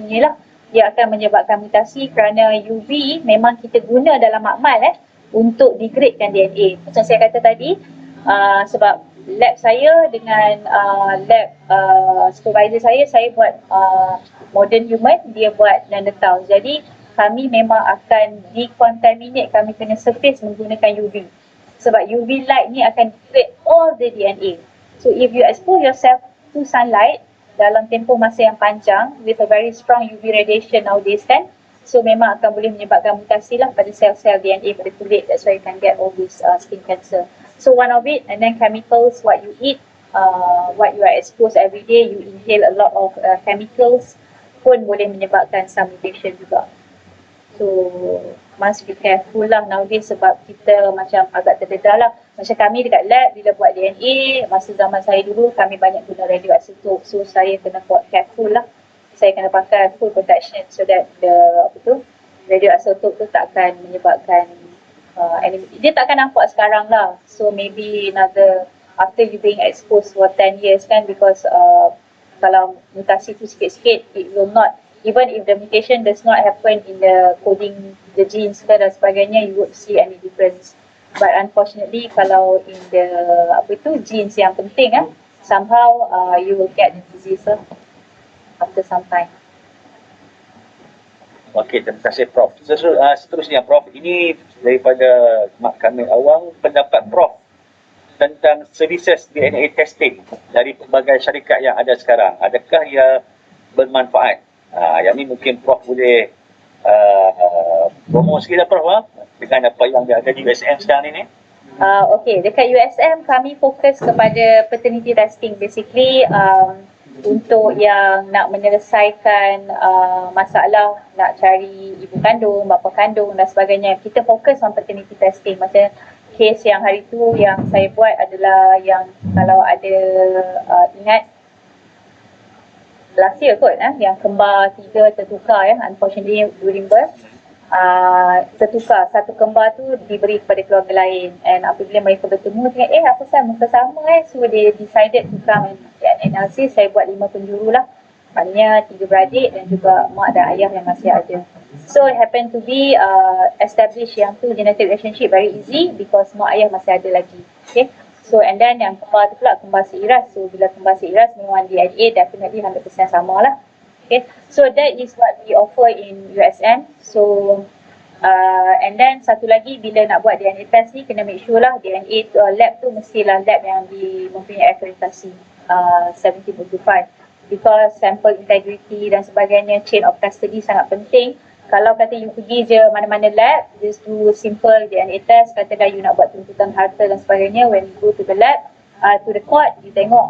ni lah, dia akan menyebabkan mutasi kerana UV memang kita guna dalam makmal untuk degradekan DNA. Macam saya kata tadi, sebab lab saya dengan lab supervisor saya buat modern human, dia buat Neanderthal. Jadi kami memang akan decontaminate kami punya surface menggunakan UV. Sebab UV light ni akan degrade all the DNA. So if you expose yourself to sunlight dalam tempoh masa yang panjang with a very strong UV radiation nowadays kan, so memang akan boleh menyebabkan mutasi lah pada sel-sel DNA pada kulit. That's why you can get all this skin cancer. So one of it, and then chemicals, what you eat, what you are exposed every day, you inhale a lot of chemicals pun boleh menyebabkan some mutation juga. So must be careful lah nowadays sebab kita macam agak terdedah lah. Macam kami dekat lab bila buat DNA, masa zaman saya dulu kami banyak guna radioisotope. So saya kena buat careful lah. Saya kena pakai full protection so that the radioisotope tu tak akan menyebabkan dia tak akan nampak sekarang lah. So maybe another after you being exposed for 10 years kan, because kalau mutasi tu sikit-sikit it will not, even if the mutation does not happen in the coding the genes dan sebagainya, you won't see any difference. But unfortunately kalau in the genes yang penting somehow you will get the disease after some time. Okey, terima kasih Prof. Seterusnya Prof, ini daripada Mak Kamil Awang, pendapat Prof tentang services DNA testing dari pelbagai syarikat yang ada sekarang. Adakah ia bermanfaat? Yang ni mungkin Prof boleh promo sikit lah Prof dengan apa yang ada di USM sekarang ni. Okey, dekat USM kami fokus kepada paternity testing. Basically untuk yang nak menyelesaikan masalah nak cari ibu kandung, bapa kandung dan sebagainya, kita fokus on paternity testing. Macam kes yang hari tu yang saya buat adalah yang kalau ada ingat last year kot yang kembar 3 tertukar unfortunately during birth. Tertukar, satu kembar tu diberi kepada keluarga lain, and apabila mereka bertemu tengok apa saya muka sama so they decided to come and analysis. Saya buat 5 penjuru lah Maknanya 3 beradik dan juga mak dan ayah yang masih ada. So it happen to be establish yang tu genetic relationship very easy because mak ayah masih ada lagi. Okay. So and then yang kembar tu pula kembar seiras. So bila kembar seiras memang DNA definitely 100% sama lah. Okay. So that is what we offer in USM. So and then satu lagi bila nak buat DNA test ni kena make sure lah DNA lab tu mestilah lab yang mempunyai akreditasi 17.5 because sample integrity dan sebagainya, chain of custody sangat penting. Kalau kata you pergi je mana-mana lab, just do simple DNA test, katalah you nak buat tuntutan harta dan sebagainya, when you go to the lab, to the court, you tengok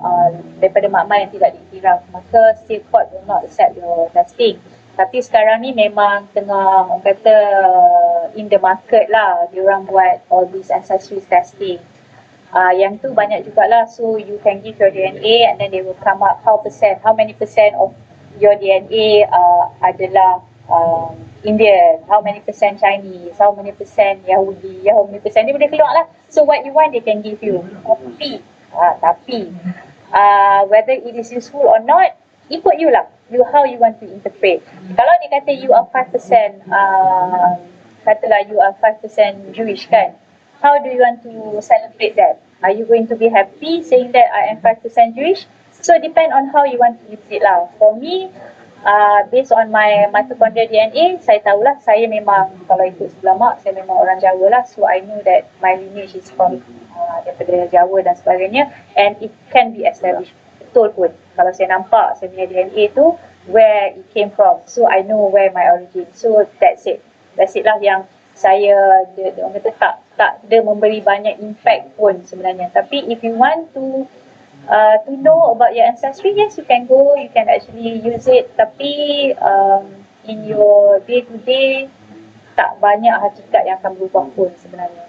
daripada makmal yang tidak diiktiraf, maka still court will not accept your testing. Tapi sekarang ni memang tengah orang kata in the market lah, diorang buat all these ancestry testing. Yang tu banyak jugalah, so you can give your DNA and then they will come up how many percent of your DNA adalah Indian, how many percent Chinese, how many percent Yahudi, how many percent dia boleh keluar lah. So what you want they can give you. Tapi whether it is useful or not, ikut you lah, how you want to interpret. Kalau dia kata you are 5% katalah you are 5% Jewish kan, how do you want to celebrate that? Are you going to be happy saying that I am 5% Jewish? So depend on how you want to use it lah. For me, based on my mitochondrial DNA, saya tahulah saya memang kalau ikut sebelah mak, saya memang orang Jawa lah. So I know that my lineage is from daripada Jawa dan sebagainya, and it can be established. Betul pun kalau saya nampak saya punya DNA tu where it came from, so I know where my origin. So that's it lah yang saya orang kata tak dia memberi banyak impact pun sebenarnya. Tapi if you want to know about your ancestry, yes, you can go, you can actually use it. Tapi in your day to day tak banyak hakikat yang akan berubah pun sebenarnya.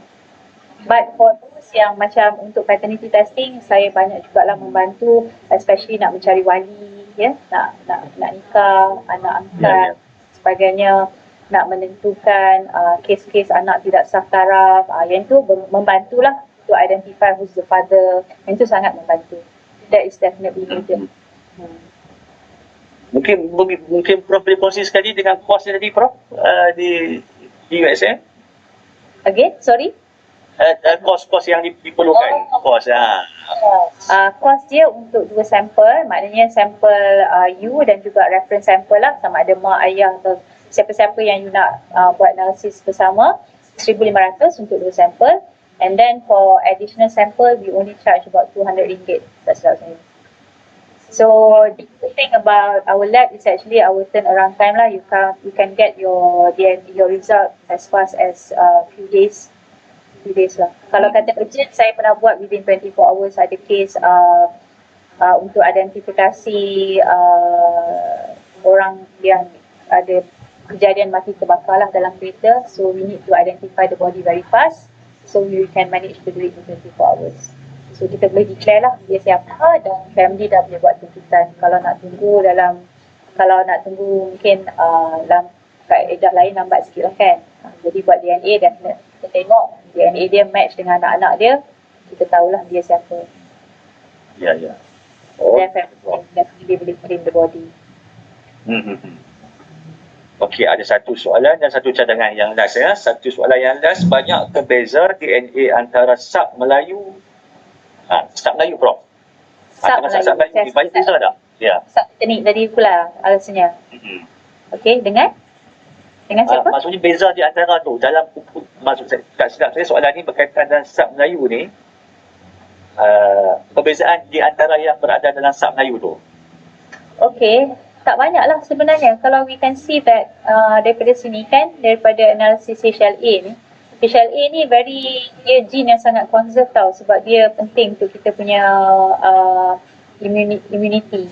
But for those yang macam untuk paternity testing, saya banyak jugalah membantu, especially nak mencari wali, ya, nak nikah, anak angkat, sebagainya, nak menentukan kes-kes anak tidak sah taraf, yang tu membantulah to identify who's the father, yang tu sangat membantu. That is definitely needed. Mungkin Prof boleh kongsi sekali dengan kos tadi Prof di USM. Again, sorry. Kos yang diperlukan. Kos kos dia untuk 2 sampel, maknanya sampel you dan juga reference sampel lah, sama ada mak, ayah atau siapa-siapa yang you nak buat analisis bersama, 1,500 untuk 2 sampel. And then for additional sample, we only charge about RM200. That's what I'm saying. So the good thing about our lab is actually our turnaround time lah. You can get your result as fast as few days lah. Kalau kata urgent, saya pernah buat within 24 hours ada case untuk identifikasi orang yang ada kejadian mati terbakar lah dalam kereta. So we need to identify the body very fast. So we can manage to do it in 24 hours. So kita boleh declare lah dia siapa dan family dah boleh buat tuntutan. Kalau nak tunggu mungkin dalam kaedah lain lambat sikit lah kan. Jadi buat DNA definitely kita tengok DNA dia match dengan anak-anak dia, kita tahulah dia siapa. Ya. Then family dia boleh claim the body. Okey, ada satu soalan dan satu cadangan yang last ya. Satu soalan yang last, banyak kebeza DNA antara Sab Melayu. Sab Melayu Prof. Sab Melayu. Banyak beza tak? Ya. Sab teknik tadi pula alasannya. Okey, dengan siapa? Maksudnya beza di antara tu dalam maksud saya tak silap saya soalan ni berkaitan dengan Sab Melayu ni. Perbezaan di antara yang berada dalam Sab Melayu tu. Okey. Tak banyak lah sebenarnya. Kalau we can see that daripada sini kan, daripada analisis HLA ni, HLA ni dia gene yang sangat conserve tau, sebab dia penting untuk kita punya immunity.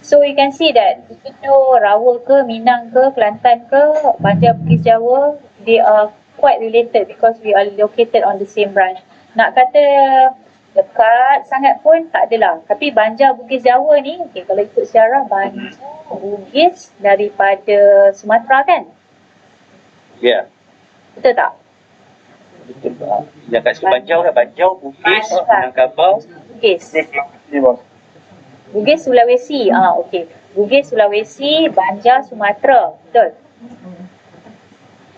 So you can see that even though Rawa ke, Minang ke, Kelantan ke, Banjar Bugis Jawa, they are quite related because we are located on the same branch. Nak kata dekat sangat pun tak adalah. Tapi Banjar Bugis Jawa ni, okay, kalau ikut sejarah Banjar Bugis daripada Sumatera kan? Ya. Betul tak? Betul tak? Yang kat situ Banjar Bugis, Minangkabau. Bugis. Bugis Sulawesi. Okey. Bugis Sulawesi, Banjar Sumatera. Betul.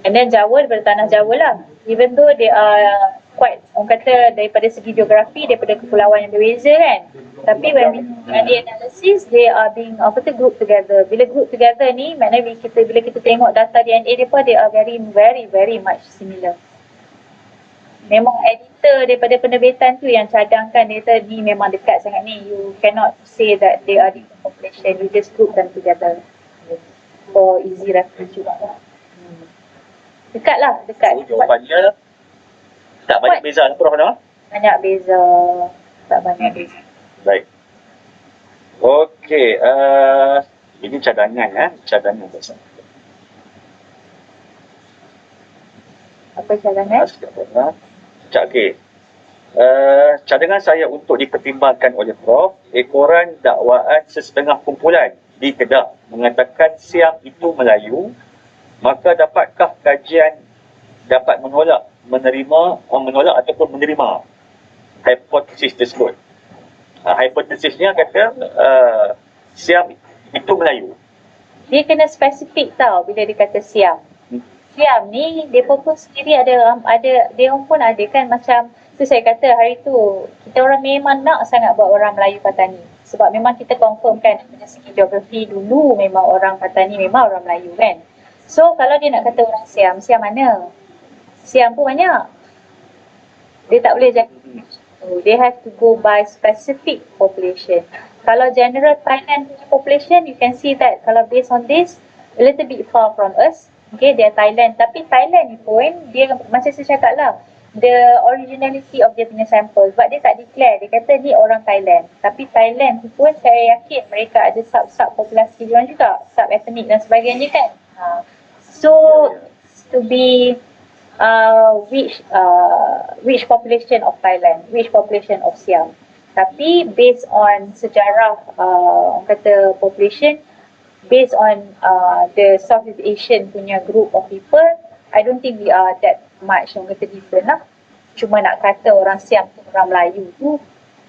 And then Jawa daripada tanah Jawa lah. Even though they are quite, orang kata daripada segi geografi, daripada kepulauan yang berbeza kan. Tapi when the analysis, they are being group together. Bila group together ni, maknanya bila kita tengok data DNA mereka, they are very, very, very much similar. Memang editor daripada penerbitan tu yang cadangkan data ni memang dekat sangat ni. You cannot say that they are different population. You just group them together for easy reference juga lah. Dekat lah, dekat. So, jawapannya tak banyak beza lah Prof. Banyak beza. Tak banyak beza. Baik. Okey, ini cadangan cadangan besar. Apa cadangan? Okey. Cadangan saya untuk dipertimbangkan oleh Prof, ekoran dakwaan sesetengah kumpulan di Kedah mengatakan Siam itu Melayu, maka dapatkah kajian dapat menolak ataupun menerima hipotesis tersebut? Hipotesisnya kata Siam itu Melayu. Dia kena spesifik tau bila dia kata Siam. Siam ni dia pun sendiri ada dia pun ada kan, macam tu saya kata hari tu kita orang memang nak sangat buat orang Melayu Patani sebab memang kita confirm kan dari segi geografi dulu memang orang Patani memang orang Melayu kan. So kalau dia nak kata orang Siam, Siam mana? Siam pun banyak. Dia tak boleh jadi. They have to go by specific population. Kalau general Thailand punya population, you can see that kalau based on this, a little bit far from us. Okay, dia Thailand. Tapi Thailand ni pun, dia macam saya cakap lah, the originality of dia punya sample. Sebab dia tak declare, dia kata ni orang Thailand. Tapi Thailand tu pun saya yakin mereka ada sub-sub populasi diorang juga, sub-ethnic dan sebagainya kan. So, to be which population of Thailand, which population of Siam. Tapi based on sejarah orang kata population, based on the Southeast Asian punya group of people, I don't think we are that much orang kata different lah. Cuma nak kata orang Siam tu orang Melayu tu,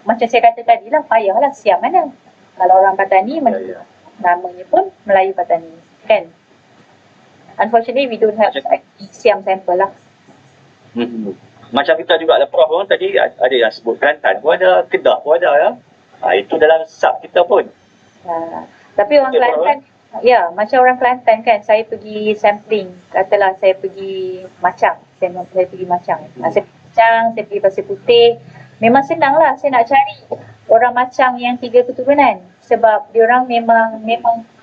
macam saya kata tadi lah, payahlah Siam mana. Kalau orang Patani, namanya pun Melayu Patani kan. Unfortunately, we don't have Siam sample lah. Macam kita juga ada Prof tadi ada yang sebut Kelantan pun ada, Kedah pun ada ya. Itu dalam sub kita pun. Tapi orang Kelantan, ya macam orang Kelantan kan, saya pergi sampling, katalah saya pergi Macang, saya pergi Macang. Saya pergi Macang, saya pergi Pasir Putih. Memang senang lah saya nak cari orang Macang yang 3 keturunan. Sebab diorang memang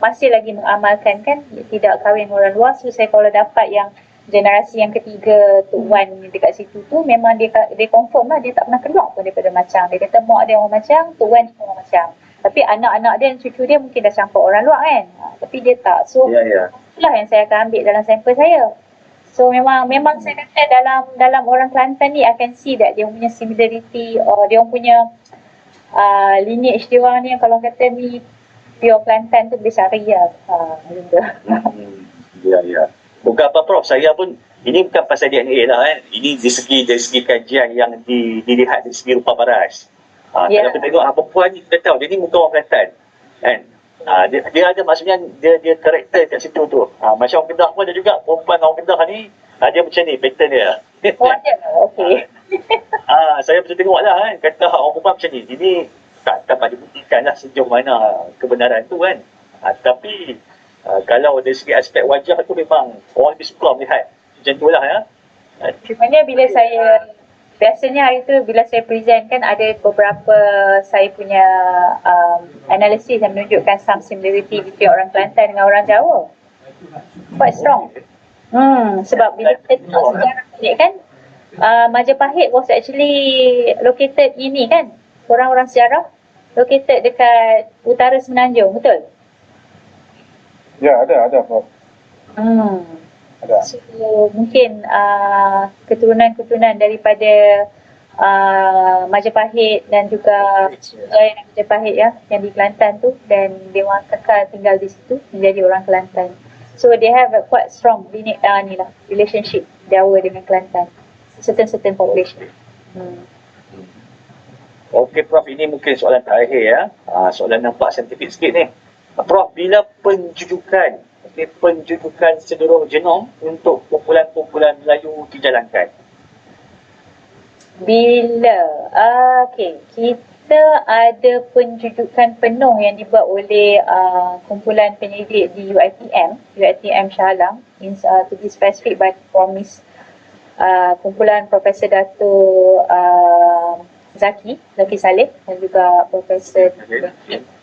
masih lagi mengamalkan kan, tidak kahwin orang luar. So saya kalau dapat yang generasi yang ketiga Tok Wan dekat situ tu, memang dia confirm lah, dia tak pernah keluar pun daripada Macang. Dia kata mak dia orang Macang, Tok Wan ni orang Macang. Tapi anak-anak dia dan cucu dia mungkin dah campur orang luar kan. Tapi dia tak. So itulah yang saya akan ambil dalam sampel saya. So memang saya kata dalam orang Kelantan ni akan see that dia punya similarity, or dia punya lineage dia orang ni, kalau kata ni pure Kelantan tu boleh cari lah. Macam tu. Ya. Bukan apa Prof, saya pun ini bukan pasal DNA lah kan. Ini dari segi kajian yang dilihat dari segi rupa paras. Kalau kita tengok perempuan ni, kita tahu dia ni bukan orang Kelantan kan. Dia ada maksudnya dia karakter kat situ tu. Macam orang Kedah pun ada juga perempuan orang Kedah ni, dia macam ni pattern dia. Oh ada, okey. Saya betul tengok lah kan, kata orang perempuan macam ni. Ini tak dapat dibuktikan lah sejauh mana kebenaran tu kan. Tapi kalau dari segi aspek wajah tu memang orang lebih suka melihat macam tu lah ya. Cumanya bila biasanya hari tu bila saya present kan, ada beberapa saya punya analisis yang menunjukkan some similarity between orang Kelantan dengan orang Jawa. Quite strong. Sebab bila kita tengok sejarah balik kan, Majapahit was actually located ini kan, orang-orang sejarah located dekat utara Semenanjung, betul? Ya, ada Prof. Ada. So mungkin keturunan-keturunan daripada Majapahit dan juga Jaya dan Majapahit ya, yang di Kelantan tu, dan dia orang kekal tinggal di situ menjadi orang Kelantan. So they have a quite strong relationship Jawa dengan Kelantan, certain population. Okey Prof, ini mungkin soalan terakhir ya. Soalan nampak saintifik sikit ni. Prof, bila penjujukan seluruh genom untuk kumpulan-kumpulan Melayu dijalankan? Bila kita ada penjujukan penuh yang dibuat oleh kumpulan penyelidik di UiTM Shah Alam, to be specific by promise kumpulan Profesor Dato' Zaki Saleh dan juga Profesor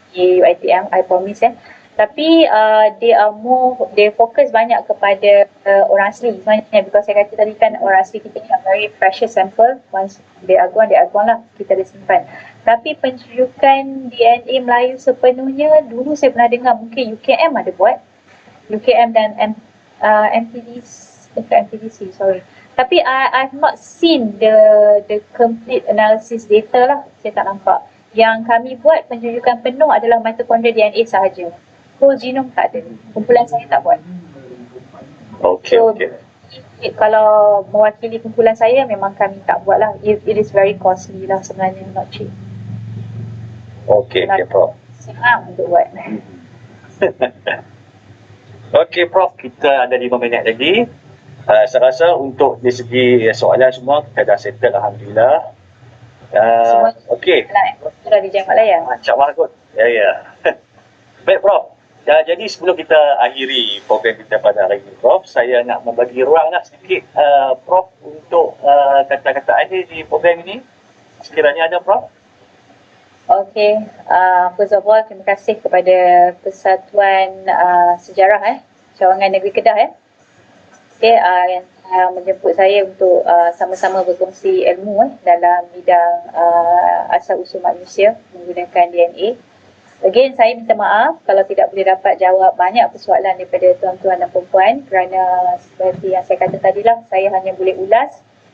di UiTM, I promise Tapi they fokus banyak kepada orang asli sebenarnya, because saya kata tadi kan orang asli kita ni very precious sample. Once they are gone lah, kita dah simpan. Tapi penjujukan DNA Melayu sepenuhnya, dulu saya pernah dengar mungkin UKM ada buat, UKM dan MTDC, sorry. Tapi I've not seen the complete analysis data lah, saya tak nampak. Yang kami buat penjujukan penuh adalah mitochondria DNA sahaja. Whole genome tak ada. Kumpulan saya tak buat. Okey. Kalau mewakili kumpulan saya, memang kami tak buat lah. It is very costly lah sebenarnya, not cheap. Okey, Prof. Senang untuk buat. Okey Prof, kita ada 5 minit lagi. Saya rasa untuk di segi soalan semua kita dah settle, Alhamdulillah. Okey. Sudah dijawab lah ya? InsyaAllah kot. Ya. Baik Prof. Jadi sebelum kita akhiri program kita pada hari ini Prof, saya nak membagi ruang lah sedikit Prof untuk kata-kata akhir di program ini. Sekiranya ada Prof. Okey, first of all terima kasih kepada Persatuan Sejarah Cawangan Negeri Kedah yang menjemput saya untuk sama-sama berkongsi ilmu dalam bidang asal-usul manusia menggunakan DNA. Again, saya minta maaf kalau tidak boleh dapat jawab banyak persoalan daripada tuan-tuan dan perempuan, kerana seperti yang saya kata tadilah, saya hanya boleh ulas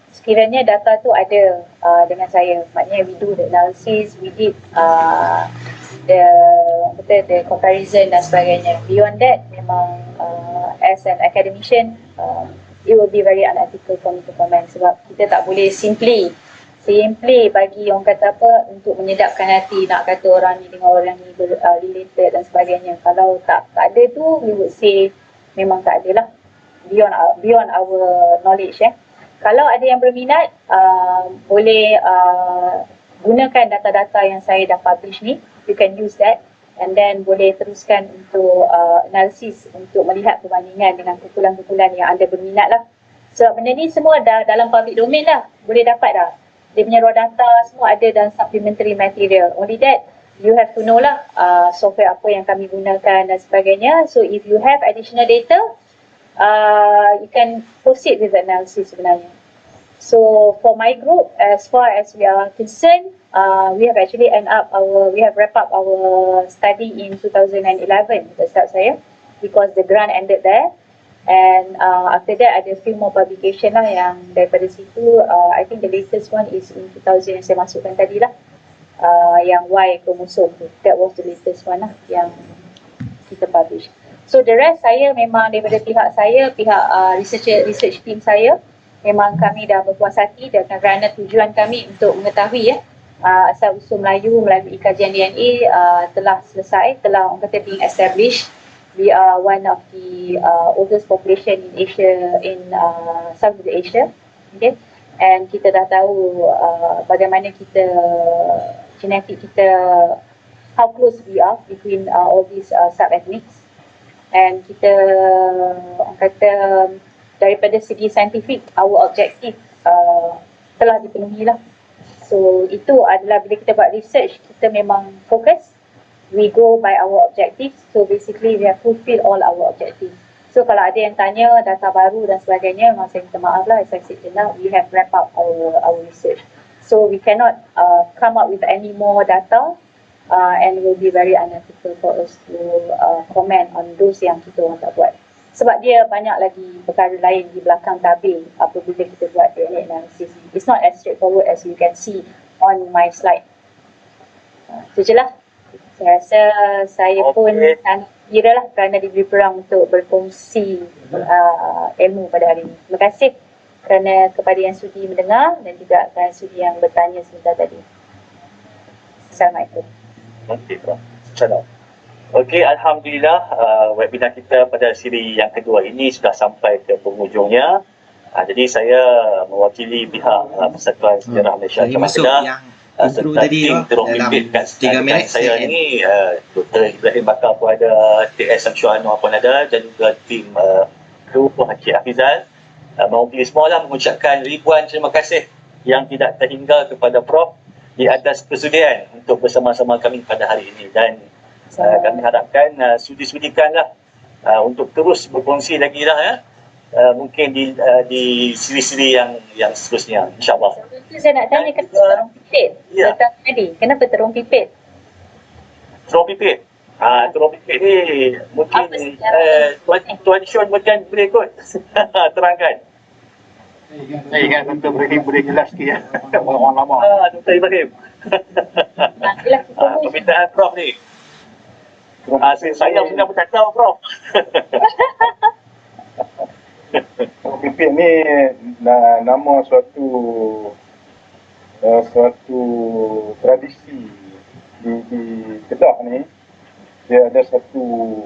sekiranya data tu ada dengan saya. Maknanya we do the analysis, we did the comparison dan sebagainya. Beyond that, memang as an academician, it will be very unethical for me to comment, sebab kita tak boleh simply bagi orang kata apa untuk menyedapkan hati, nak kata orang ni dengan orang ni related dan sebagainya. Kalau tak ada tu, we would say memang tak ada lah, beyond our knowledge. Kalau ada yang berminat, boleh gunakan data-data yang saya dah publish ni, you can use that, and then boleh teruskan untuk analisis untuk melihat perbandingan dengan kumpulan-kumpulan yang anda berminat lah. Sebab benda ni semua dah dalam public domain lah, boleh dapat dah. Dia punya raw data semua ada dan supplementary material. Only that, you have to know lah software apa yang kami gunakan dan sebagainya. So if you have additional data, you can proceed with the analysis sebenarnya. So for my group, as far as we are concerned, we have actually wrap up our study in 2011, the start saya, because the grant ended there. And after that ada few more publication lah yang daripada situ. I think the latest one is in 2000 yang saya masukkan tadi lah, yang Y chromosome tu. That was the latest one lah yang kita publish. So the rest saya memang daripada pihak research team saya, memang kami dah berpuas hati dan kerana tujuan kami untuk mengetahui asal-usul Melayu melalui kajian DNA telah selesai, telah orang kata being established. We are one of the oldest population in Asia, in Southeast Asia, okay? And kita dah tahu bagaimana genetik kita, how close we are between all these sub-ethnics. And kita, orang kata, daripada segi saintifik, our objective telah dipenuhi lah. So itu adalah bila kita buat research, kita memang fokus. We go by our objectives. So basically we have fulfilled all our objectives. So kalau ada yang tanya data baru dan sebagainya, memang saya minta maaf lah, as I said now, we have wrap up our research. So we cannot come up with any more data, and it will be very unethical for us to comment on those yang kita orang tak buat. Sebab dia banyak lagi perkara lain di belakang tabir apabila kita buat DNA analysis. It's not as straightforward as you can see on my slide. Itu je lah. Saya rasa saya pun sangat gembira lah kerana diberi peluang untuk berkongsi ilmu pada hari ini. Terima kasih kerana kepada yang sudi mendengar dan juga kerana sudi yang bertanya sebentar tadi. Assalamualaikum. Okey, Prof. Salam. Okey, Alhamdulillah webinar kita pada siri yang kedua ini sudah sampai ke penghujungnya. Jadi saya mewakili pihak Persatuan Sejarah Malaysia Saya Cabang masuk Kedah yang intro serta tadi tim terus dalam pimpin kat 3 minit saya saya ni Dr. Ibrahim Bakar pun ada, TS Syamsul Anwar pun ada, dan juga tim kru Haji Hafizal. Mewakili semua lah mengucapkan ribuan terima kasih yang tidak terhingga kepada Prof di atas persudian untuk bersama-sama kami pada hari ini, dan kami harapkan sudi-sudikanlah untuk terus berkongsi lagi lah ya. Mungkin di siri-siri yang seterusnya, insyaAllah. Itu saya nak tanya, kenapa terung pipit? Ya. Betul tadi, kenapa terung pipit? Terung pipit. Terung pipit ni mungkin Apa sejarah Tuan Syun mungkin boleh ikut terangkan. Saya ingat Dr. Ibrahim boleh jelas sikit ya. Orang lama. Dr. Ibrahim. Yelah, kita ni Permintaan Prof ni. Saya sebenarnya pun tak tahu, Prof. Terung pipit ni nama suatu tradisi di Kedah ni. Dia ada satu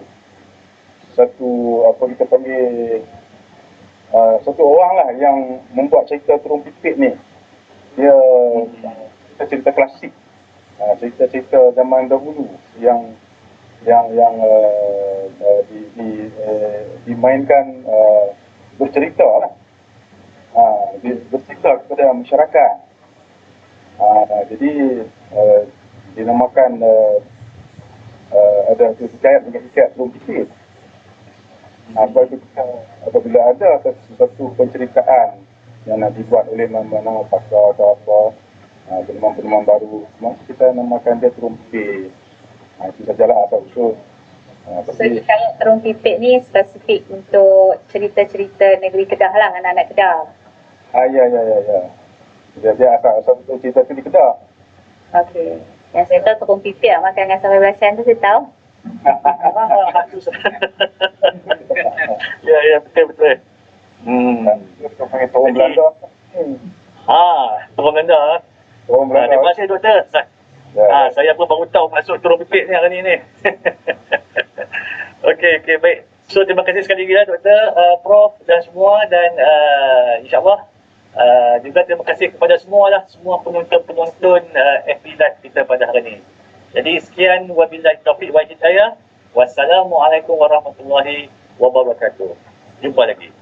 apa kita panggil satu orang lah yang membuat cerita terung pipit ni. Dia cerita klasik, cerita zaman dahulu yang dimainkan bercerita lah, bercerita kepada masyarakat. Jadi dinamakan ada hikayat dengan hikayat terung pipit. Apabila ada sesuatu penceritaan yang nak dibuat oleh nama pakar atau apa, penemuan-penemuan baru, maka kita namakan dia terung pipit. Itu sajalah asal usul. So, hikayat terung pipit ni spesifik untuk cerita-cerita negeri Kedah lah, anak-anak Kedah. Ya. Dia asal usul cerita tu di Kedah. Okey. Yang saya tahu terung pipit lah, makan dengan sambal belacan tu saya tahu. Ya, betul. Kita panggil terung Belanda. Terung Belanda. Terung Belanda. Terima kasih, Doktor. Ya. Saya pun baru tahu masuk terung pipit ni hari ni. Okey, baik. So, terima kasih sekali lagi Doktor, Prof dan semua, dan insyaAllah juga terima kasih kepada semua penonton FB Live kita pada hari ini. Jadi sekian, wabillahi taufiq wal hidayah. Wassalamualaikum warahmatullahi wabarakatuh. Jumpa lagi.